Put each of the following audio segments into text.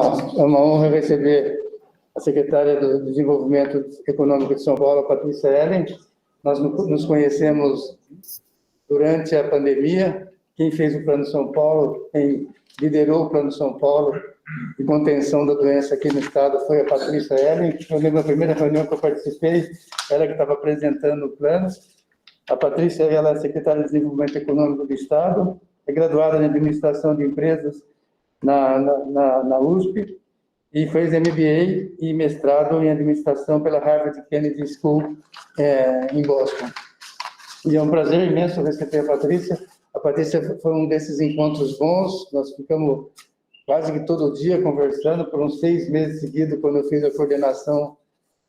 uma honra receber a secretária do Desenvolvimento Econômico de São Paulo, Patrícia Ellen. Nós nos conhecemos durante a pandemia. Quem fez o Plano São Paulo, quem liderou o Plano São Paulo de contenção da doença aqui no estado foi a Patrícia Ellen. Eu lembro da primeira reunião que eu participei, ela que estava apresentando o plano. A Patrícia, ela é secretária de Desenvolvimento Econômico do estado, é graduada em Administração de Empresas na USP e fez MBA e mestrado em Administração pela Harvard Kennedy School em Boston. E é um prazer imenso receber a Patrícia. A Patrícia foi um desses encontros bons, nós ficamos quase que todo dia conversando por uns 6 meses seguidos, quando eu fiz a coordenação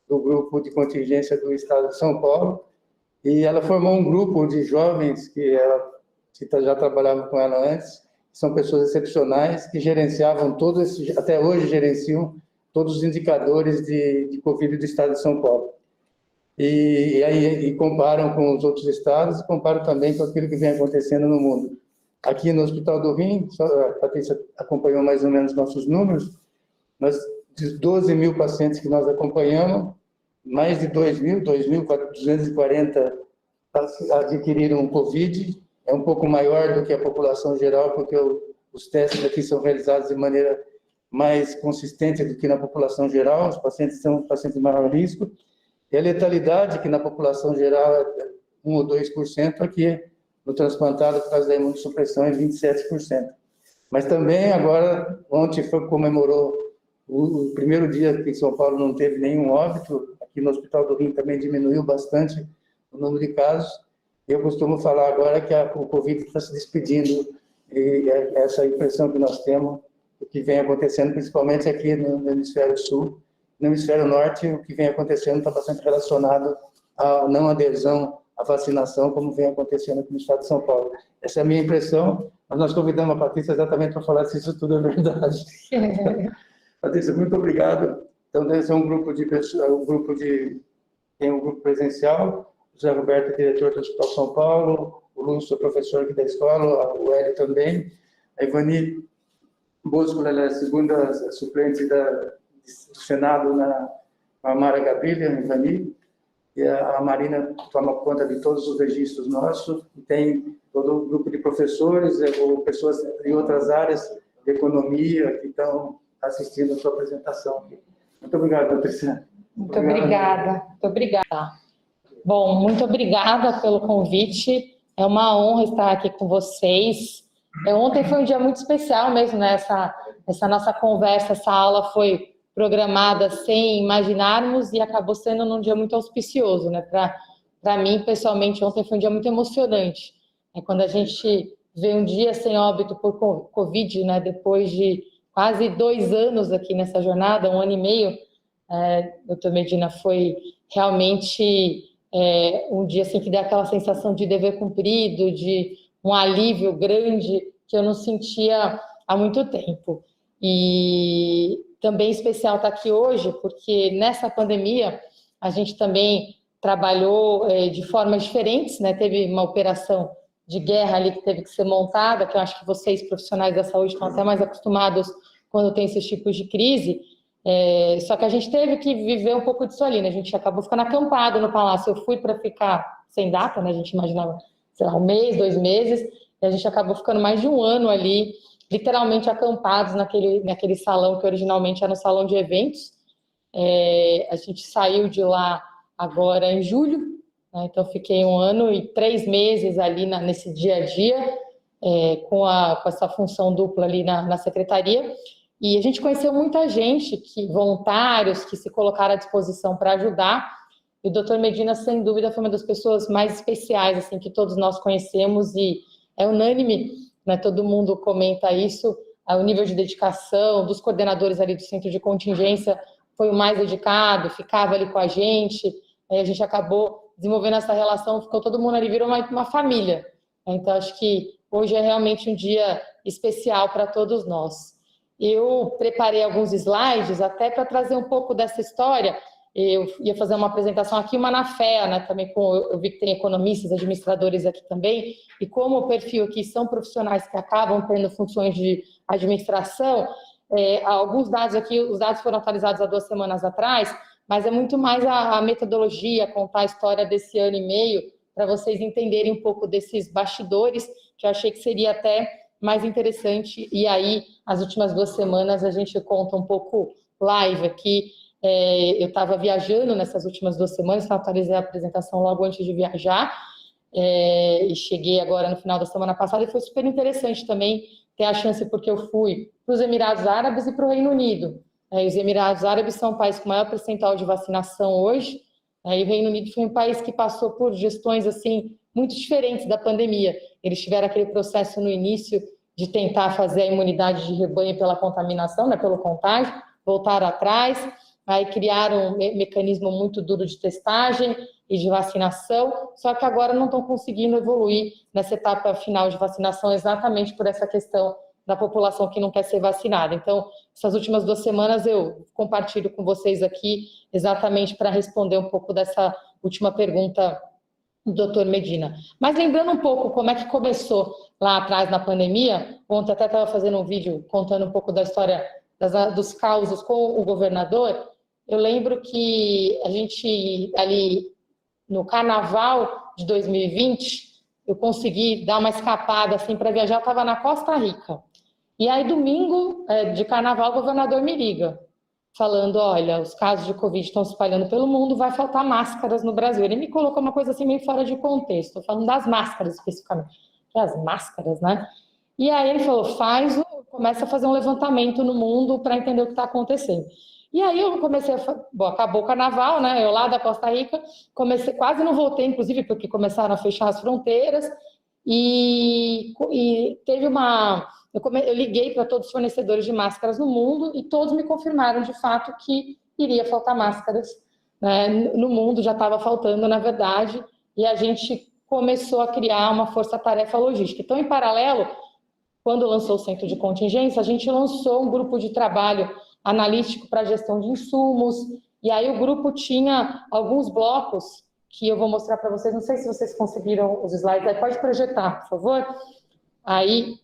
do grupo de contingência do estado de São Paulo. E ela formou um grupo de jovens que já trabalhavam com ela antes, são pessoas excepcionais que gerenciavam até hoje gerenciam todos os indicadores de Covid do estado de São Paulo. E comparam com os outros estados e comparam também com aquilo que vem acontecendo no mundo. Aqui no Hospital do Rim, a Patrícia acompanhou mais ou menos nossos números, de 12 mil pacientes que nós acompanhamos, mais de 2.240 adquiriram Covid, é um pouco maior do que a população geral, porque os testes aqui são realizados de maneira mais consistente do que na população geral, os pacientes são pacientes de maior risco, e a letalidade, que na população geral é 1 ou 2%, aqui no transplantado, por causa da imunossupressão, é 27%. Mas também, agora, ontem comemorou o primeiro dia que em São Paulo não teve nenhum óbito, aqui no Hospital do Rim também diminuiu bastante o número de casos. Eu costumo falar agora que o Covid está se despedindo, e essa impressão que nós temos, o que vem acontecendo, principalmente aqui no Hemisfério Sul. No Hemisfério Norte, o que vem acontecendo está bastante relacionado à não adesão à vacinação, como vem acontecendo aqui no estado de São Paulo. Essa é a minha impressão, mas nós convidamos a Patrícia exatamente para falar se isso tudo é verdade. Patrícia, muito obrigado. Então, esse é um grupo de pessoas, tem um grupo presencial, o José Roberto, diretor do Hospital São Paulo, o Lúcio, professor aqui da escola, o Hélio também, a Ivani Bosco, ela é a segunda suplente do Senado a Mara Gabriela, a Ivani, e a Marina toma conta de todos os registros nossos, e tem todo um grupo de professores, ou pessoas em outras áreas de economia que estão assistindo a sua apresentação. Muito obrigado, Patrícia. Muito obrigada. Bom, muito obrigada pelo convite. É uma honra estar aqui com vocês. Ontem foi um dia muito especial mesmo, né? Essa nossa conversa, essa aula foi programada sem imaginarmos e acabou sendo num dia muito auspicioso, né? Para mim, pessoalmente, ontem foi um dia muito emocionante. Quando a gente vê um dia sem óbito por Covid, né? Depois de quase 2 anos aqui nessa jornada, 1 ano e meio, doutor Medina, foi realmente um dia assim, que deu aquela sensação de dever cumprido, de um alívio grande que eu não sentia há muito tempo. E também especial estar aqui hoje, porque nessa pandemia a gente também trabalhou de formas diferentes, né? Teve uma operação de guerra ali que teve que ser montada, que eu acho que vocês, profissionais da saúde, estão até mais acostumados quando tem esses tipos de crise. Só que a gente teve que viver um pouco disso ali, né? A gente acabou ficando acampado no palácio. Eu fui para ficar sem data, né? A gente imaginava, sei lá, 1 mês, 2 meses, e a gente acabou ficando mais de 1 ano ali, literalmente acampados naquele salão que originalmente era um salão de eventos. A gente saiu de lá agora em julho, né? Então fiquei 1 ano e 3 meses ali nesse dia a dia, com essa função dupla ali na secretaria. E a gente conheceu muita gente, voluntários que se colocaram à disposição para ajudar. E o doutor Medina, sem dúvida, foi uma das pessoas mais especiais assim, que todos nós conhecemos, e é unânime, né? Todo mundo comenta isso, o nível de dedicação dos coordenadores ali do centro de contingência foi o mais dedicado, ficava ali com a gente acabou desenvolvendo essa relação, ficou todo mundo ali, virou uma família. Então, acho que hoje é realmente um dia especial para todos nós. Eu preparei alguns slides até para trazer um pouco dessa história. Eu ia fazer uma apresentação aqui, uma na FEA, né, também eu vi que tem economistas, administradores aqui também, e como o perfil aqui são profissionais que acabam tendo funções de administração, alguns dados aqui, os dados foram atualizados há 2 semanas atrás, mas é muito mais a metodologia, contar a história desse ano e meio, para vocês entenderem um pouco desses bastidores, que eu achei que seria até mais interessante. E aí, as últimas 2 semanas, a gente conta um pouco live aqui. Eu estava viajando nessas últimas 2 semanas, então atualizei a apresentação logo antes de viajar, e cheguei agora no final da semana passada, e foi super interessante também ter a chance, porque eu fui para os Emirados Árabes e para o Reino Unido. Os Emirados Árabes são o país com maior percentual de vacinação hoje, e o Reino Unido foi um país que passou por gestões assim muito diferentes da pandemia. Eles tiveram aquele processo no início de tentar fazer a imunidade de rebanho pela contaminação, né, pelo contágio, voltaram atrás, aí criaram um mecanismo muito duro de testagem e de vacinação, só que agora não estão conseguindo evoluir nessa etapa final de vacinação exatamente por essa questão da população que não quer ser vacinada. Então, essas últimas 2 semanas eu compartilho com vocês aqui exatamente para responder um pouco dessa última pergunta do doutor Medina. Mas lembrando um pouco como é que começou lá atrás na pandemia, ontem até estava fazendo um vídeo contando um pouco da história dos causos com o governador. Eu lembro que a gente ali no carnaval de 2020, eu consegui dar uma escapada assim para viajar, eu estava na Costa Rica. E aí, domingo de carnaval, o governador me liga, falando, olha, os casos de Covid estão se espalhando pelo mundo, vai faltar máscaras no Brasil. Ele me colocou uma coisa assim meio fora de contexto, estou falando das máscaras especificamente, que é as máscaras, né? E aí ele falou, começa a fazer um levantamento no mundo para entender o que está acontecendo. E aí eu comecei acabou o carnaval, né? Eu lá da Costa Rica, quase não voltei, inclusive, porque começaram a fechar as fronteiras, e teve eu liguei para todos os fornecedores de máscaras no mundo e todos me confirmaram, de fato, que iria faltar máscaras, né? No mundo já estava faltando, na verdade, e a gente começou a criar uma força-tarefa logística. Então, em paralelo, quando lançou o Centro de Contingência, a gente lançou um grupo de trabalho analítico para gestão de insumos, e aí o grupo tinha alguns blocos que eu vou mostrar para vocês, não sei se vocês conseguiram os slides, aí pode projetar, por favor. Aí,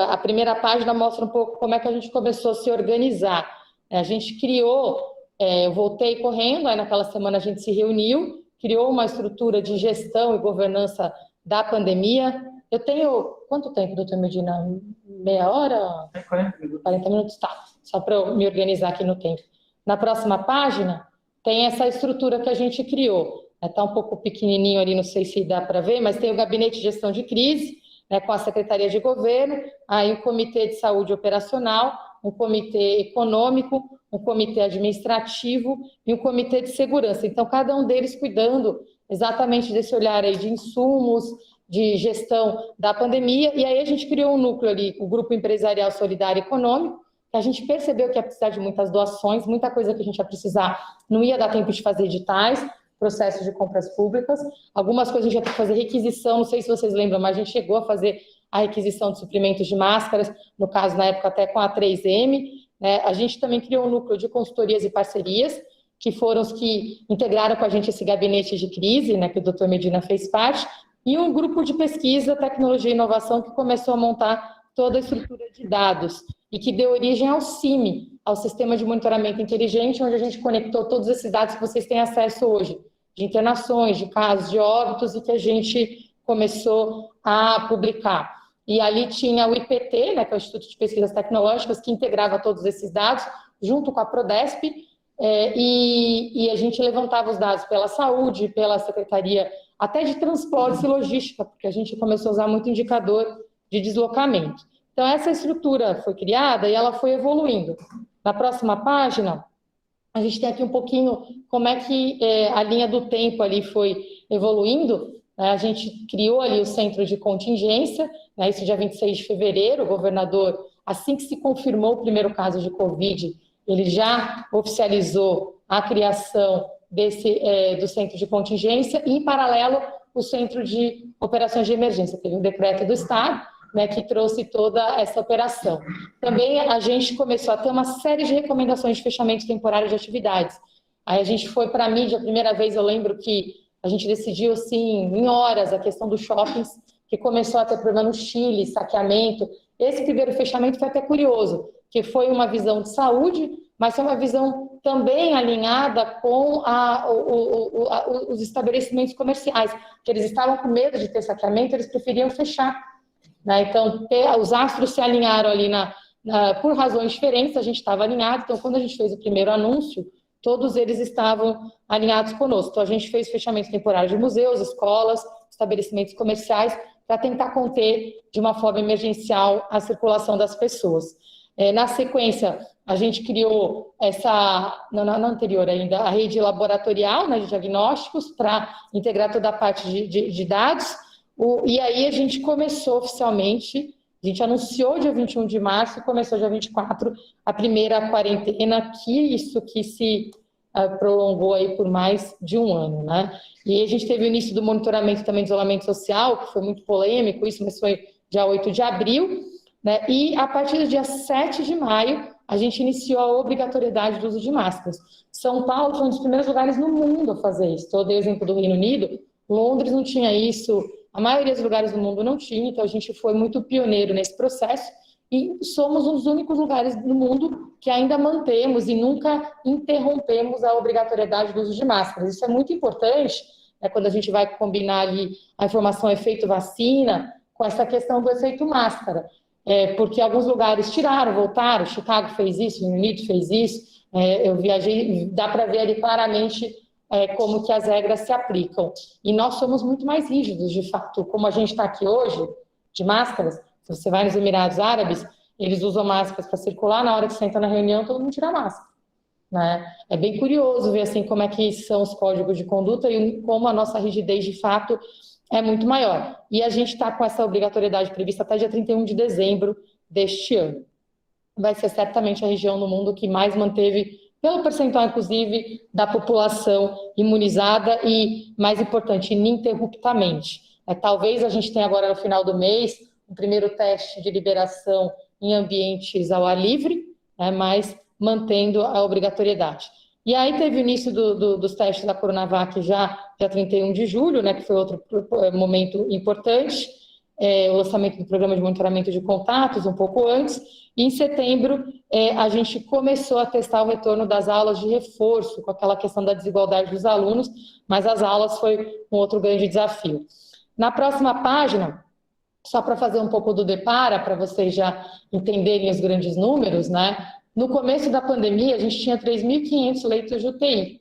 a primeira página mostra um pouco como é que a gente começou a se organizar. A gente criou, eu voltei correndo, aí naquela semana a gente se reuniu, criou uma estrutura de gestão e governança da pandemia. Eu tenho, quanto tempo, doutor Medina? Meia hora? 40 minutos. 40 minutos, tá. Só para eu me organizar aqui no tempo. Na próxima página, tem essa estrutura que a gente criou. Está um pouco pequenininho ali, não sei se dá para ver, mas tem o Gabinete de Gestão de Crise, né, com a Secretaria de Governo, aí o Comitê de Saúde Operacional, um Comitê Econômico, um Comitê Administrativo e um Comitê de Segurança. Então, cada um deles cuidando exatamente desse olhar aí de insumos, de gestão da pandemia, e aí a gente criou um núcleo ali, o Grupo Empresarial Solidário e Econômico, que a gente percebeu que ia precisar de muitas doações, muita coisa que a gente ia precisar, não ia dar tempo de fazer editais, processos de compras públicas, algumas coisas a gente ia ter que fazer requisição, não sei se vocês lembram, mas a gente chegou a fazer a requisição de suprimentos de máscaras, no caso, na época, até com a 3M, né? A gente também criou um núcleo de consultorias e parcerias, que foram os que integraram com a gente esse gabinete de crise, né, que o doutor Medina fez parte, e um grupo de pesquisa, tecnologia e inovação que começou a montar toda a estrutura de dados e que deu origem ao CIMI, ao Sistema de Monitoramento Inteligente, onde a gente conectou todos esses dados que vocês têm acesso hoje, de internações, de casos, de óbitos, e que a gente começou a publicar. E ali tinha o IPT, né, que é o Instituto de Pesquisas Tecnológicas, que integrava todos esses dados, junto com a Prodesp, e a gente levantava os dados pela saúde, pela Secretaria, até de transportes e logística, porque a gente começou a usar muito indicador de deslocamento. Então, essa estrutura foi criada e ela foi evoluindo. Na próxima página, a gente tem aqui um pouquinho como é que a linha do tempo ali foi evoluindo. A gente criou ali o Centro de Contingência, né, isso dia 26 de fevereiro, o governador, assim que se confirmou o primeiro caso de Covid, ele já oficializou a criação do Centro de Contingência e, em paralelo, o Centro de Operações de Emergência. Teve um decreto do Estado, né, que trouxe toda essa operação. Também a gente começou a ter uma série de recomendações de fechamento temporário de atividades. Aí a gente foi para a mídia, a primeira vez eu lembro que a gente decidiu, assim, em horas, a questão dos shoppings, que começou a ter problema no Chile, saqueamento. Esse primeiro fechamento foi até curioso. que foi uma visão de saúde, mas foi uma visão também alinhada com os estabelecimentos comerciais, que eles estavam com medo de ter saqueamento, eles preferiam fechar, né? Então, os astros se alinharam ali por razões diferentes, a gente estava alinhado, então quando a gente fez o primeiro anúncio, todos eles estavam alinhados conosco. Então, a gente fez fechamento temporário de museus, escolas, estabelecimentos comerciais, para tentar conter de uma forma emergencial a circulação das pessoas. Na sequência, a gente criou na anterior ainda, a rede laboratorial, né, de diagnósticos, para integrar toda a parte de dados, e aí a gente começou oficialmente, a gente anunciou dia 21 de março e começou dia 24 a primeira quarentena, que se prolongou aí por mais de um ano, né? E a gente teve o início do monitoramento também do isolamento social, que foi muito polêmico, isso, mas foi dia 8 de abril, né? E a partir do dia 7 de maio, a gente iniciou a obrigatoriedade do uso de máscaras. São Paulo foi um dos primeiros lugares no mundo a fazer isso. Então, eu dei o exemplo do Reino Unido, Londres não tinha isso, a maioria dos lugares do mundo não tinha, então a gente foi muito pioneiro nesse processo e somos um dos únicos lugares do mundo que ainda mantemos e nunca interrompemos a obrigatoriedade do uso de máscaras. Isso é muito importante, né, quando a gente vai combinar ali a informação efeito vacina com essa questão do efeito máscara. Porque alguns lugares tiraram, voltaram, Chicago fez isso, o Reino Unido fez isso, eu viajei, dá para ver ali claramente como que as regras se aplicam. E nós somos muito mais rígidos, de fato, como a gente está aqui hoje, de máscaras, se você vai nos Emirados Árabes, eles usam máscaras para circular, na hora que senta na reunião, todo mundo tira a máscara, né? É bem curioso ver assim como é que são os códigos de conduta e como a nossa rigidez, de fato, é muito maior. E a gente está com essa obrigatoriedade prevista até dia 31 de dezembro deste ano. Vai ser certamente a região no mundo que mais manteve, pelo percentual, inclusive, da população imunizada e, mais importante, ininterruptamente. Talvez a gente tenha agora, no final do mês, o primeiro teste de liberação em ambientes ao ar livre, mas mantendo a obrigatoriedade. E aí teve o início dos testes da Coronavac já 31 de julho, né, que foi outro momento importante, o lançamento do programa de monitoramento de contatos um pouco antes, e em setembro a gente começou a testar o retorno das aulas de reforço, com aquela questão da desigualdade dos alunos, mas as aulas foi um outro grande desafio. Na próxima página, só para fazer um pouco do depara, para vocês já entenderem os grandes números, né? No começo da pandemia, a gente tinha 3.500 leitos de UTI.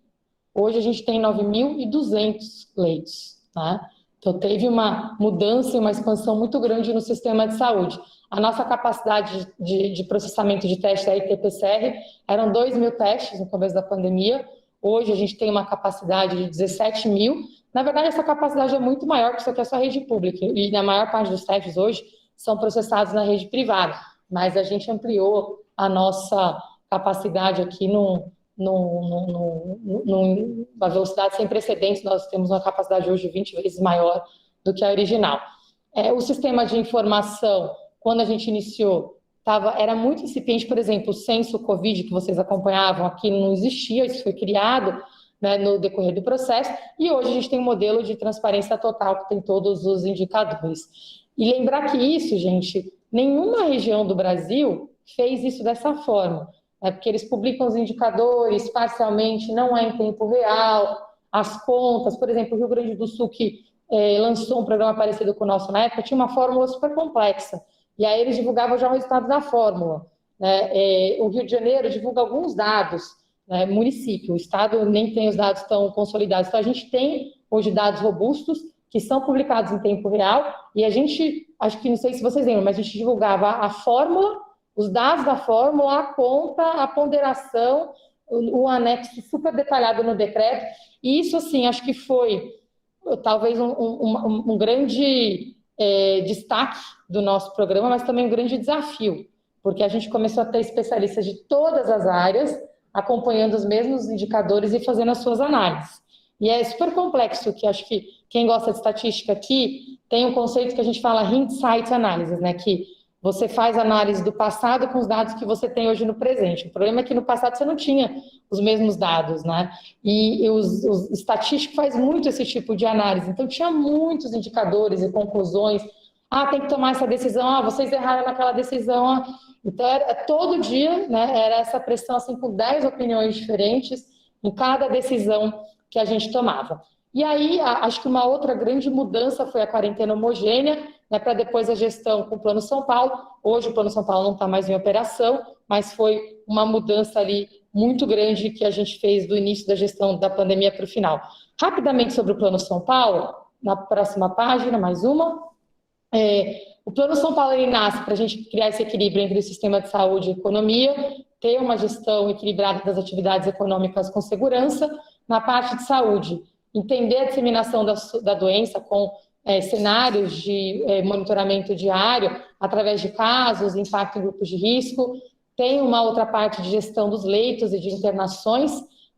Hoje a gente tem 9.200 leitos, tá? Então teve uma mudança e uma expansão muito grande no sistema de saúde. A nossa capacidade de processamento de testes da RT-PCR eram 2.000 testes no começo da pandemia. Hoje a gente tem uma capacidade de 17.000. Na verdade, essa capacidade é muito maior, porque isso aqui é só rede pública. E na maior parte dos testes hoje são processados na rede privada. Mas a gente ampliou a nossa capacidade aqui numa velocidade sem precedentes. Nós temos uma capacidade hoje 20 vezes maior do que a original. O sistema de informação, quando a gente iniciou, era muito incipiente. Por exemplo, o censo Covid que vocês acompanhavam aqui não existia, isso foi criado, né, no decorrer do processo, e hoje a gente tem um modelo de transparência total que tem todos os indicadores. E lembrar que isso, gente, nenhuma região do Brasil fez isso dessa forma, porque eles publicam os indicadores parcialmente, não é em tempo real, as contas, por exemplo, o Rio Grande do Sul, que lançou um programa parecido com o nosso na época, tinha uma fórmula super complexa, e aí eles divulgavam já o resultado da fórmula, né? O Rio de Janeiro divulga alguns dados, né? Município, o Estado nem tem os dados tão consolidados, então a gente tem hoje dados robustos, que são publicados em tempo real, e a gente, acho que não sei se vocês lembram, mas a gente divulgava a fórmula, os dados da fórmula, a conta, a ponderação, o anexo super detalhado no decreto, e isso, assim, acho que foi talvez um grande destaque do nosso programa, mas também um grande desafio, porque a gente começou a ter especialistas de todas as áreas, acompanhando os mesmos indicadores e fazendo as suas análises. E é super complexo, que acho que quem gosta de estatística aqui tem um conceito que a gente fala hindsight analysis, né? Que você faz análise do passado com os dados que você tem hoje no presente. O problema é que no passado você não tinha os mesmos dados, né? E o estatístico faz muito esse tipo de análise. Então, tinha muitos indicadores e conclusões tem que tomar essa decisão, vocês erraram naquela decisão. Então, todo dia, né, era essa pressão assim, com 10 opiniões diferentes em cada decisão que a gente tomava. E aí, acho que uma outra grande mudança foi a quarentena homogênea, né, para depois a gestão com o Plano São Paulo. Hoje o Plano São Paulo não está mais em operação, mas foi uma mudança ali muito grande que a gente fez do início da gestão da pandemia para o final. Rapidamente sobre o Plano São Paulo, na próxima página, mais uma. O Plano São Paulo ele nasce para a gente criar esse equilíbrio entre o sistema de saúde e economia, ter uma gestão equilibrada das atividades econômicas com segurança. Na parte de saúde, entender a disseminação da doença com cenários de monitoramento diário, através de casos, impacto em grupos de risco. Tem uma outra parte de gestão dos leitos e de internações,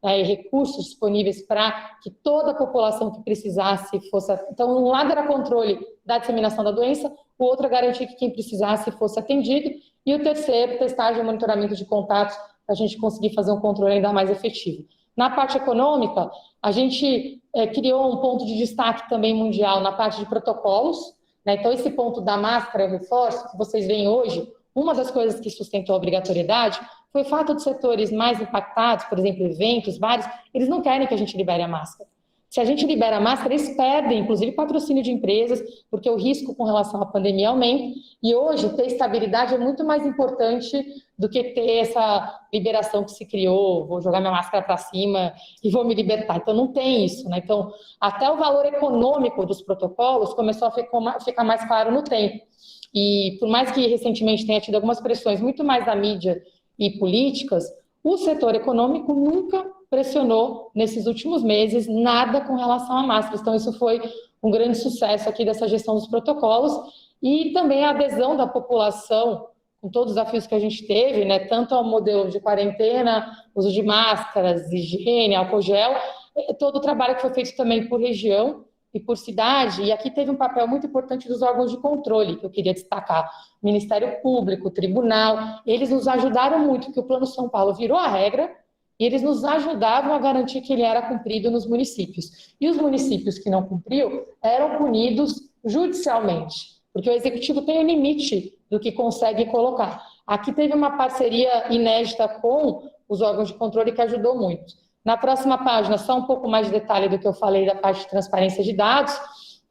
e recursos disponíveis para que toda a população que precisasse fosse... Então, um lado era controle da disseminação da doença, o outro é garantir que quem precisasse fosse atendido, e o terceiro, testagem e monitoramento de contatos, para a gente conseguir fazer um controle ainda mais efetivo. Na parte econômica, a gente criou um ponto de destaque também mundial na parte de protocolos, né? Então, esse ponto da máscara, eu reforço, que vocês veem hoje, uma das coisas que sustentou a obrigatoriedade foi o fato de setores mais impactados, por exemplo, eventos, bares, eles não querem que a gente libere a máscara. Se a gente libera a máscara, eles perdem, inclusive, patrocínio de empresas, porque o risco com relação à pandemia aumenta. E hoje, ter estabilidade é muito mais importante do que ter essa liberação que se criou, vou jogar minha máscara para cima e vou me libertar. Então, não tem isso, né? Então, até o valor econômico dos protocolos começou a ficar mais claro no tempo. E por mais que recentemente tenha tido algumas pressões muito mais da mídia e políticas, o setor econômico nunca pressionou nesses últimos meses nada com relação a máscaras. Então, isso foi um grande sucesso aqui dessa gestão dos protocolos e também a adesão da população com todos os desafios que a gente teve, né, tanto ao modelo de quarentena, uso de máscaras, higiene, álcool gel, todo o trabalho que foi feito também por região e por cidade, e aqui teve um papel muito importante dos órgãos de controle, que eu queria destacar, Ministério Público, Tribunal, eles nos ajudaram muito, porque o Plano São Paulo virou a regra, e eles nos ajudavam a garantir que ele era cumprido nos municípios. E os municípios que não cumpriam eram punidos judicialmente, porque o Executivo tem um limite do que consegue colocar. Aqui teve uma parceria inédita com os órgãos de controle que ajudou muito. Na próxima página, só um pouco mais de detalhe do que eu falei da parte de transparência de dados.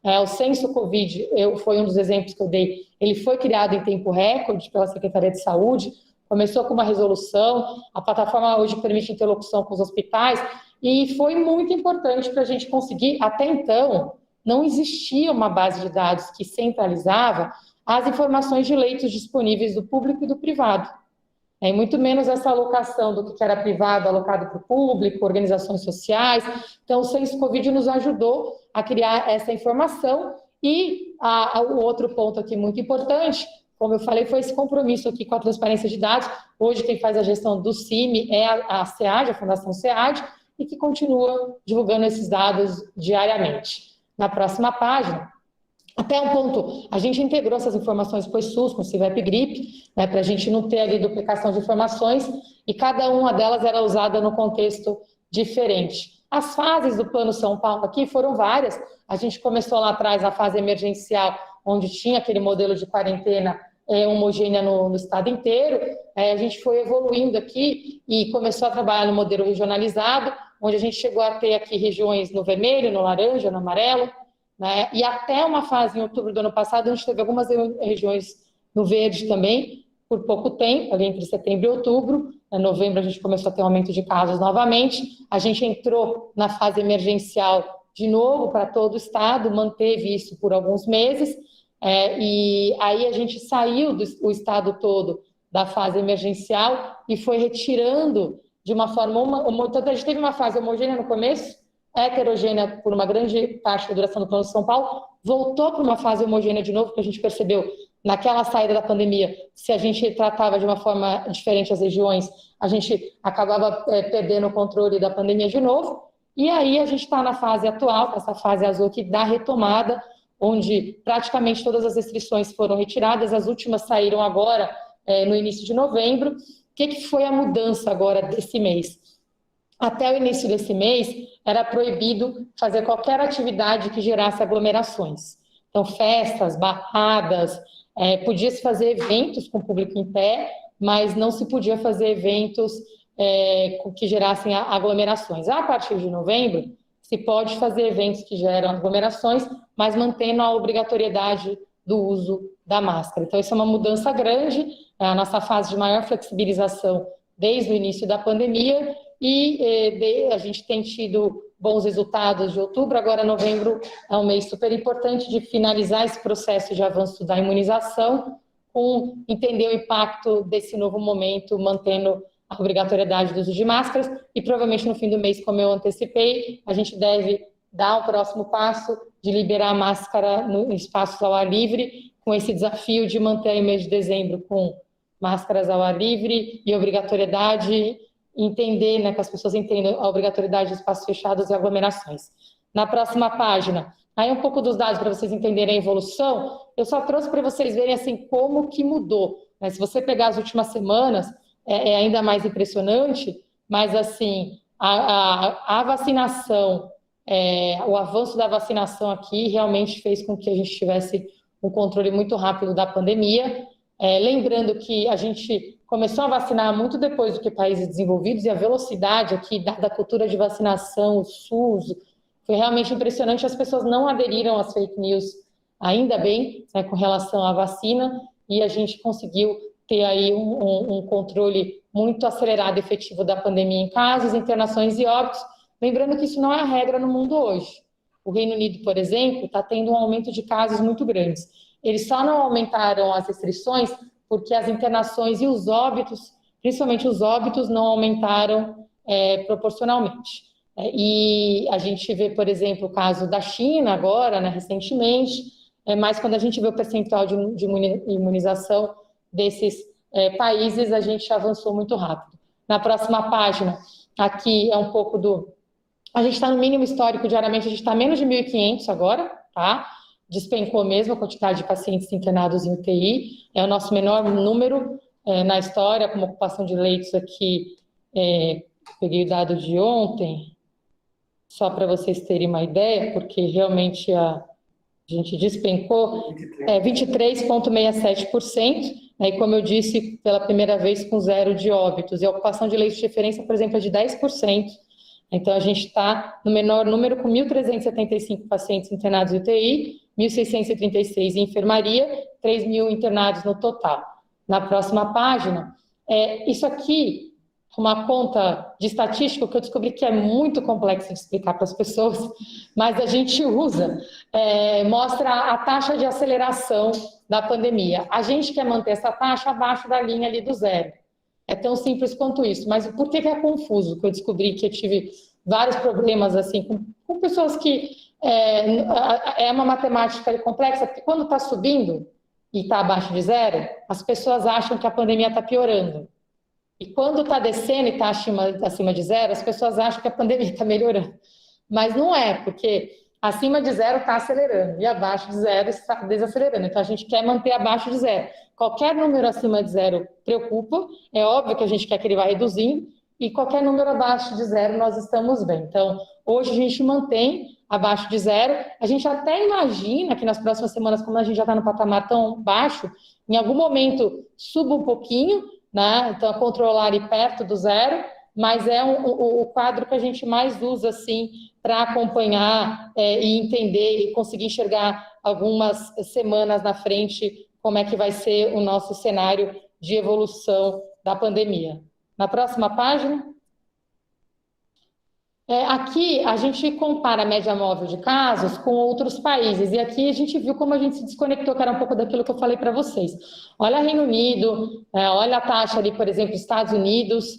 O Censo Covid foi um dos exemplos que eu dei. Ele foi criado em tempo recorde pela Secretaria de Saúde, começou com uma resolução, a plataforma hoje permite interlocução com os hospitais, e foi muito importante para a gente conseguir, até então, não existia uma base de dados que centralizava as informações de leitos disponíveis do público e do privado. E muito menos essa alocação do que era privado, alocado para o público, organizações sociais. Então, o Censo Covid nos ajudou a criar essa informação. E o outro ponto aqui muito importante, como eu falei, foi esse compromisso aqui com a transparência de dados. Hoje, quem faz a gestão do CIMI é a SEAD, a Fundação SEAD, e que continua divulgando esses dados diariamente. Na próxima página, até um ponto, a gente integrou essas informações com o SUS, com o CIVEP Gripe, né, para a gente não ter ali duplicação de informações, e cada uma delas era usada no contexto diferente. As fases do Plano São Paulo aqui foram várias. A gente começou lá atrás a fase emergencial, onde tinha aquele modelo de quarentena homogênea no estado inteiro. A gente foi evoluindo aqui e começou a trabalhar no modelo regionalizado, onde a gente chegou a ter aqui regiões no vermelho, no laranja, no amarelo, né? E até uma fase em outubro do ano passado, a gente teve algumas regiões no verde também, por pouco tempo, ali entre setembro e outubro. Em novembro a gente começou a ter um aumento de casos novamente, a gente entrou na fase emergencial de novo para todo o estado, manteve isso por alguns meses, e aí a gente saiu do estado todo da fase emergencial e foi retirando de uma forma... Então, a gente teve uma fase homogênea no começo, heterogênea por uma grande parte da duração do Plano de São Paulo, voltou para uma fase homogênea de novo, porque a gente percebeu naquela saída da pandemia, se a gente tratava de uma forma diferente as regiões, a gente acabava perdendo o controle da pandemia de novo, e aí a gente está na fase atual, essa fase azul aqui da retomada, onde praticamente todas as restrições foram retiradas, as últimas saíram agora, no início de novembro. O que foi a mudança agora desse mês? Até o início desse mês, era proibido fazer qualquer atividade que gerasse aglomerações. Então, festas, barradas, podia-se fazer eventos com público em pé, mas não se podia fazer eventos que gerassem aglomerações. A partir de novembro, se pode fazer eventos que geram aglomerações, mas mantendo a obrigatoriedade do uso da máscara. Então, isso é uma mudança grande, é a nossa fase de maior flexibilização desde o início da pandemia, e a gente tem tido bons resultados de outubro. Agora, novembro é um mês super importante de finalizar esse processo de avanço da imunização, com entender o impacto desse novo momento, mantendo a obrigatoriedade do uso de máscaras, e provavelmente no fim do mês, como eu antecipei, a gente deve dar o próximo passo de liberar a máscara no espaços ao ar livre, com esse desafio de manter o mês de dezembro com máscaras ao ar livre e obrigatoriedade, entender, né, que as pessoas entendam a obrigatoriedade de espaços fechados e aglomerações. Na próxima página, aí um pouco dos dados para vocês entenderem a evolução, eu só trouxe para vocês verem assim como que mudou, né? Se você pegar as últimas semanas, é ainda mais impressionante, mas assim, a vacinação, o avanço da vacinação aqui realmente fez com que a gente tivesse um controle muito rápido da pandemia. Lembrando que a gente começou a vacinar muito depois do que países desenvolvidos, e a velocidade aqui da cultura de vacinação, o SUS, foi realmente impressionante. As pessoas não aderiram às fake news, ainda bem, né, com relação à vacina, e a gente conseguiu ter aí um controle muito acelerado e efetivo da pandemia em casos, internações e óbitos. Lembrando que isso não é a regra no mundo hoje. O Reino Unido, por exemplo, está tendo um aumento de casos muito grandes. Eles só não aumentaram as restrições porque as internações e os óbitos, principalmente os óbitos, não aumentaram proporcionalmente. E a gente vê, por exemplo, o caso da China agora, né, recentemente, mas quando a gente vê o percentual de imunização desses países, a gente avançou muito rápido. Na próxima página, aqui é um pouco do... A gente está no mínimo histórico diariamente, a gente está menos de 1.500 agora, tá? Despencou mesmo a quantidade de pacientes internados em UTI, é o nosso menor número na história, como ocupação de leitos aqui, peguei o dado de ontem, só para vocês terem uma ideia, porque realmente a gente despencou 23,67%, e como eu disse, pela primeira vez com 0 de óbitos, e a ocupação de leitos de referência, por exemplo, é de 10%, então a gente está no menor número, com 1.375 pacientes internados em UTI, 1.636 em enfermaria, 3.000 internados no total. Na próxima página, isso aqui, uma conta de estatística que eu descobri que é muito complexo de explicar para as pessoas, mas a gente usa, mostra a taxa de aceleração da pandemia. A gente quer manter essa taxa abaixo da linha ali do zero. É tão simples quanto isso. Mas por que é confuso? Que eu descobri que eu tive vários problemas assim com pessoas que é uma matemática complexa, porque quando está subindo e está abaixo de zero, as pessoas acham que a pandemia está piorando. E quando está descendo e está acima de zero, as pessoas acham que a pandemia está melhorando. Mas não é, porque acima de zero está acelerando e abaixo de zero está desacelerando. Então, a gente quer manter abaixo de zero. Qualquer número acima de zero preocupa, é óbvio que a gente quer que ele vá reduzindo, e qualquer número abaixo de zero nós estamos bem. Então, hoje a gente mantém abaixo de zero. A gente até imagina que nas próximas semanas, como a gente já está no patamar tão baixo, em algum momento suba um pouquinho, né? Então, controlar ali perto do zero, mas é o quadro que a gente mais usa assim para acompanhar e entender e conseguir enxergar algumas semanas na frente como é que vai ser o nosso cenário de evolução da pandemia. Na próxima página. Aqui a gente compara a média móvel de casos com outros países, e aqui a gente viu como a gente se desconectou, que era um pouco daquilo que eu falei para vocês. Olha o Reino Unido, olha a taxa ali, por exemplo, Estados Unidos,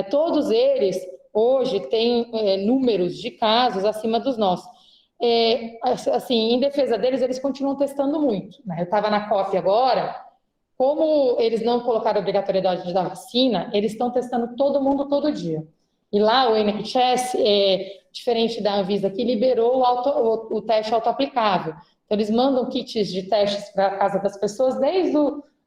todos eles hoje têm números de casos acima dos nossos. Assim, em defesa deles, eles continuam testando muito, né? Eu estava na COP agora, como eles não colocaram a obrigatoriedade da vacina, eles estão testando todo mundo todo dia. E lá o NHS, diferente da Anvisa, que liberou o teste autoaplicável. Então, eles mandam kits de testes para a casa das pessoas, desde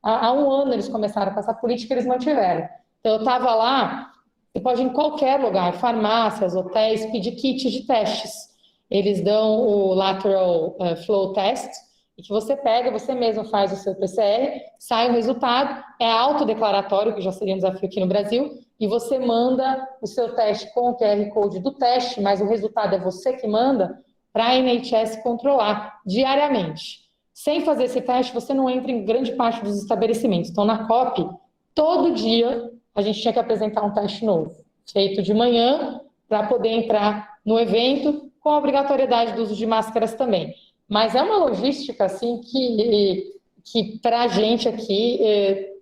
há um ano eles começaram com essa política, eles mantiveram. Então, eu estava lá, você pode ir em qualquer lugar, farmácias, hotéis, pedir kits de testes. Eles dão o lateral flow test, e que você pega, você mesmo faz o seu PCR, sai o resultado, é autodeclaratório, que já seria um desafio aqui no Brasil, e você manda o seu teste com o QR Code do teste, mas o resultado é você que manda, para a NHS controlar diariamente. Sem fazer esse teste, você não entra em grande parte dos estabelecimentos. Então, na COP, todo dia a gente tinha que apresentar um teste novo, feito de manhã, para poder entrar no evento, com a obrigatoriedade do uso de máscaras também. Mas é uma logística, assim, que para a gente aqui,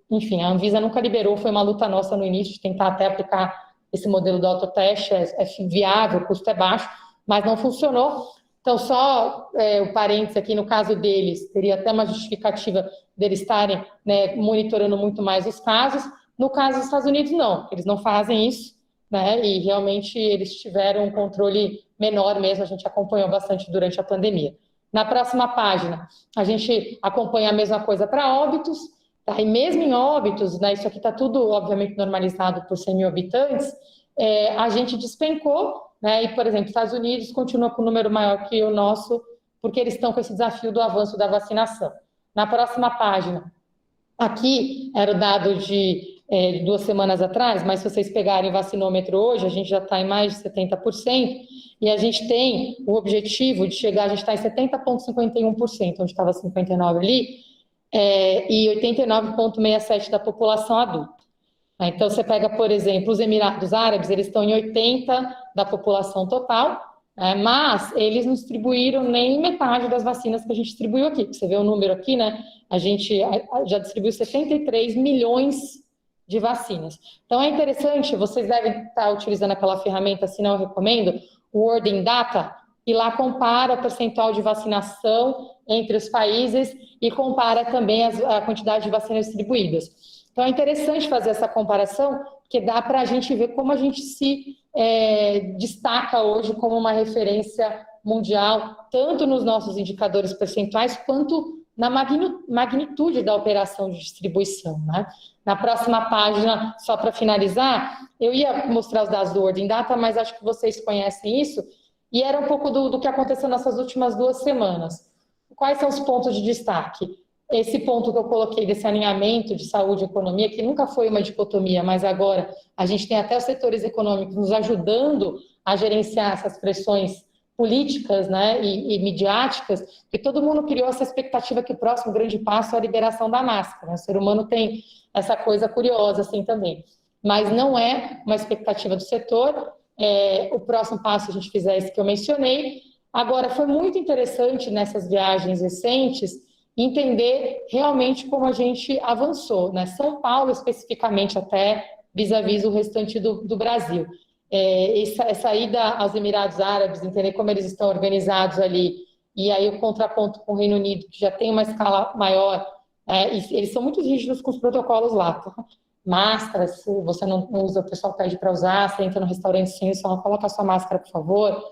enfim, a Anvisa nunca liberou, foi uma luta nossa no início de tentar até aplicar esse modelo do autoteste, é viável, o custo é baixo, mas não funcionou. Então, só o parênteses aqui, no caso deles, teria até uma justificativa deles estarem, né, monitorando muito mais os casos. No caso dos Estados Unidos, não, eles não fazem isso, né, e realmente eles tiveram um controle menor mesmo, a gente acompanhou bastante durante a pandemia. Na próxima página, a gente acompanha a mesma coisa para óbitos, tá? E mesmo em óbitos, né, isso aqui está tudo, obviamente, normalizado por 100 mil habitantes, a gente despencou, né, e, por exemplo, Estados Unidos continua com um número maior que o nosso, porque eles estão com esse desafio do avanço da vacinação. Na próxima página, aqui era o dado de 2 semanas atrás, mas se vocês pegarem o vacinômetro hoje, a gente já está em mais de 70%, e a gente tem o objetivo de chegar, a gente está em 70,51%, onde estava 59% ali, e 89,67% da população adulta. Então, você pega, por exemplo, os Emirados Árabes, eles estão em 80% da população total, mas eles não distribuíram nem metade das vacinas que a gente distribuiu aqui. Você vê o número aqui, né? A gente já distribuiu 73 milhões de vacinas. Então, é interessante, vocês devem estar utilizando aquela ferramenta, se não eu recomendo, o Wording Data, e lá compara o percentual de vacinação entre os países e compara também a quantidade de vacinas distribuídas. Então, é interessante fazer essa comparação, porque dá para a gente ver como a gente se destaca hoje como uma referência mundial, tanto nos nossos indicadores percentuais, quanto na magnitude da operação de distribuição, né? Na próxima página, só para finalizar, eu ia mostrar os dados do Wording Data, mas acho que vocês conhecem isso, e era um pouco do que aconteceu nessas últimas 2 semanas. Quais são os pontos de destaque? Esse ponto que eu coloquei desse alinhamento de saúde e economia, que nunca foi uma dicotomia, mas agora a gente tem até os setores econômicos nos ajudando a gerenciar essas pressões políticas, né, e midiáticas, que todo mundo criou essa expectativa que o próximo grande passo é a liberação da máscara. O ser humano tem essa coisa curiosa assim também, mas não é uma expectativa do setor. O próximo passo a gente fizer esse que eu mencionei. Agora, foi muito interessante nessas viagens recentes entender realmente como a gente avançou, né? São Paulo, especificamente, até vis-à-vis o restante do Brasil. Essa ida aos Emirados Árabes, entender como eles estão organizados ali, e aí o contraponto com o Reino Unido, que já tem uma escala maior, eles são muito rígidos com os protocolos lá, tá? Máscaras, se você não usa, o pessoal pede para usar, você entra no restaurante sem, só coloca a sua máscara, por favor,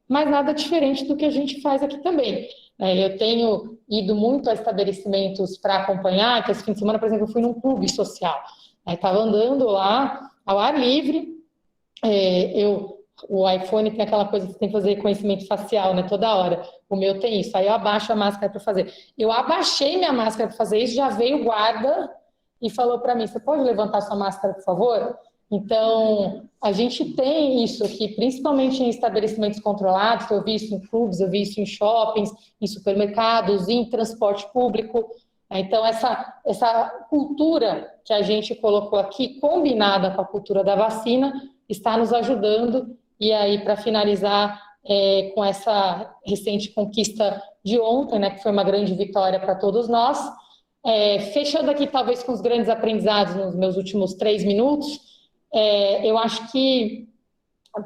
mas nada diferente do que a gente faz aqui também. Eu tenho ido muito a estabelecimentos para acompanhar, que esse fim de semana, por exemplo, eu fui num clube social, estava andando lá ao ar livre, o iPhone tem aquela coisa que você tem que fazer reconhecimento facial, né, toda hora, o meu tem isso, aí eu abaixo a máscara para fazer. Eu abaixei minha máscara para fazer isso, já veio o guarda e falou para mim, você pode levantar sua máscara, por favor? Então, a gente tem isso aqui, principalmente em estabelecimentos controlados, eu vi isso em clubes, eu vi isso em shoppings, em supermercados, em transporte público. Então, essa cultura que a gente colocou aqui, combinada com a cultura da vacina, está nos ajudando. E aí, para finalizar, com essa recente conquista de ontem, né, que foi uma grande vitória para todos nós, fechando aqui talvez com os grandes aprendizados nos meus últimos 3 minutos, eu acho que,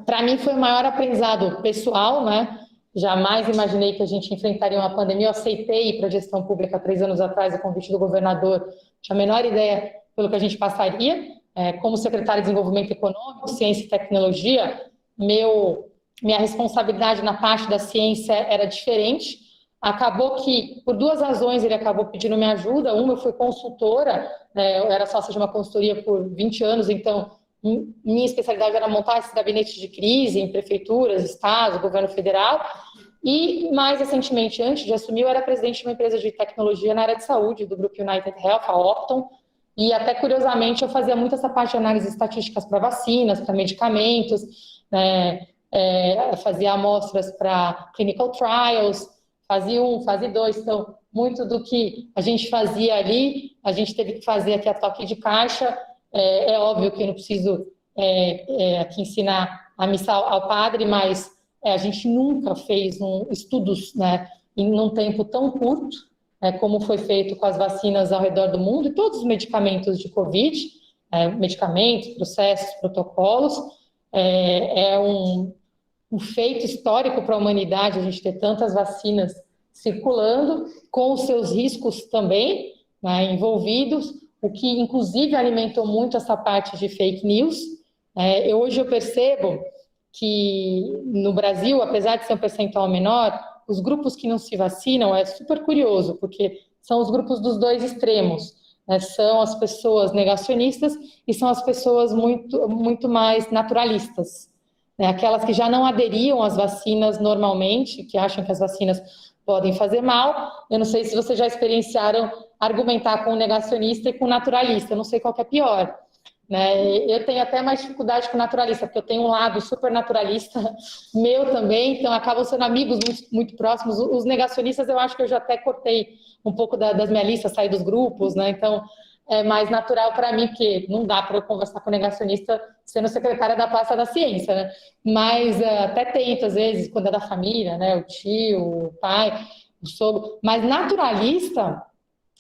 para mim, foi o maior aprendizado pessoal, né? Jamais imaginei que a gente enfrentaria uma pandemia. Eu aceitei ir para a gestão pública 3 anos atrás, a convite do governador. Tinha a menor ideia pelo que a gente passaria. Como secretário de Desenvolvimento Econômico, Ciência e Tecnologia, minha responsabilidade na parte da ciência era diferente. Acabou que, por 2 razões, ele acabou pedindo minha ajuda. Uma, eu fui consultora, eu era sócia de uma consultoria por 20 anos, então minha especialidade era montar esses gabinetes de crise em prefeituras, estados, governo federal, E, mais recentemente, antes de assumir, eu era presidente de uma empresa de tecnologia na área de saúde, do grupo United Health, a Optum, e até curiosamente eu fazia muito essa parte de análises estatísticas para vacinas, para medicamentos, né? Fazia amostras para clinical trials, fase 1, fase 2, então muito do que a gente fazia ali, a gente teve que fazer aqui a toque de caixa. É óbvio que eu não preciso aqui ensinar a missa ao padre, mas a gente nunca fez estudos, né, em um tempo tão curto, como foi feito com as vacinas ao redor do mundo, e todos os medicamentos de Covid, medicamentos, processos, protocolos. É um feito histórico para a humanidade a gente ter tantas vacinas circulando, com os seus riscos também, né, envolvidos, o que inclusive alimentou muito essa parte de fake news. Hoje eu percebo que no Brasil, apesar de ser um percentual menor, os grupos que não se vacinam é super curioso, porque são os grupos dos dois extremos, né? São as pessoas negacionistas e são as pessoas muito mais naturalistas, né? Aquelas que já não aderiam às vacinas normalmente, que acham que as vacinas podem fazer mal. Eu não sei se vocês já experienciaram argumentar com o negacionista e com o naturalista, eu não sei qual que é pior, né? Eu tenho até mais dificuldade com o naturalista, porque eu tenho um lado super naturalista meu também, então acabam sendo amigos muito próximos. Os negacionistas, eu acho que eu já até cortei um pouco das minhas listas, saí dos grupos, né? Então é mais natural para mim, porque não dá para eu conversar com o negacionista sendo secretária da pasta da ciência, né? Mas até tento, às vezes, quando é da família, né? O tio, o pai, o sogro. Mas naturalista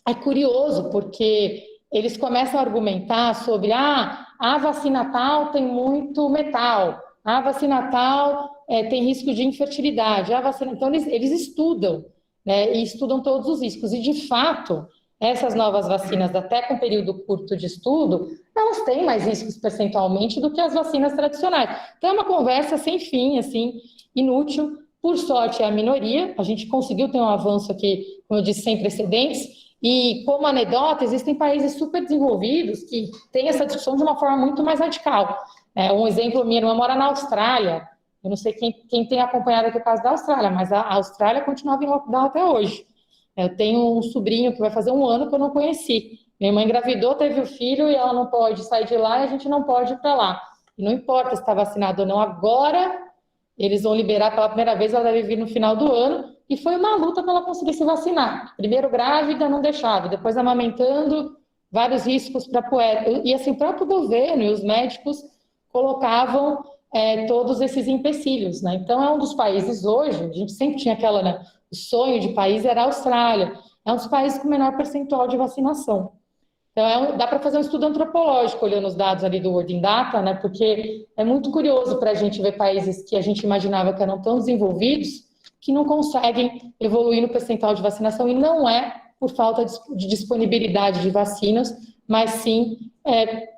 é curioso, porque eles começam a argumentar sobre a vacina tal tem muito metal, a vacina tal tem risco de infertilidade, a vacina... Então, eles estudam, né, e estudam todos os riscos. E, de fato, essas novas vacinas, até com período curto de estudo, elas têm mais riscos percentualmente do que as vacinas tradicionais. Então, é uma conversa sem fim, assim, inútil. Por sorte, é a minoria. A gente conseguiu ter um avanço aqui, como eu disse, sem precedentes. E, como anedota, existem países super desenvolvidos que têm essa discussão de uma forma muito mais radical. Um exemplo, minha irmã mora na Austrália. Eu não sei quem tem acompanhado aqui o caso da Austrália, mas a Austrália continua em lockdown até hoje. Eu tenho um sobrinho que vai fazer 1 ano que eu não conheci. Minha irmã engravidou, teve o filho e ela não pode sair de lá e a gente não pode ir para lá. E não importa se está vacinado ou não, agora eles vão liberar pela primeira vez, ela deve vir no final do ano. E foi uma luta para ela conseguir se vacinar. Primeiro grávida, não deixava. Depois amamentando, vários riscos para a puérpera. E assim, o próprio governo e os médicos colocavam todos esses empecilhos, né? Então, é um dos países hoje, a gente sempre tinha né, o sonho de país era a Austrália. É um dos países com menor percentual de vacinação. Então, dá para fazer um estudo antropológico olhando os dados ali do World in Data, né? Porque é muito curioso para a gente ver países que a gente imaginava que eram tão desenvolvidos que não conseguem evoluir no percentual de vacinação, e não é por falta de disponibilidade de vacinas, mas sim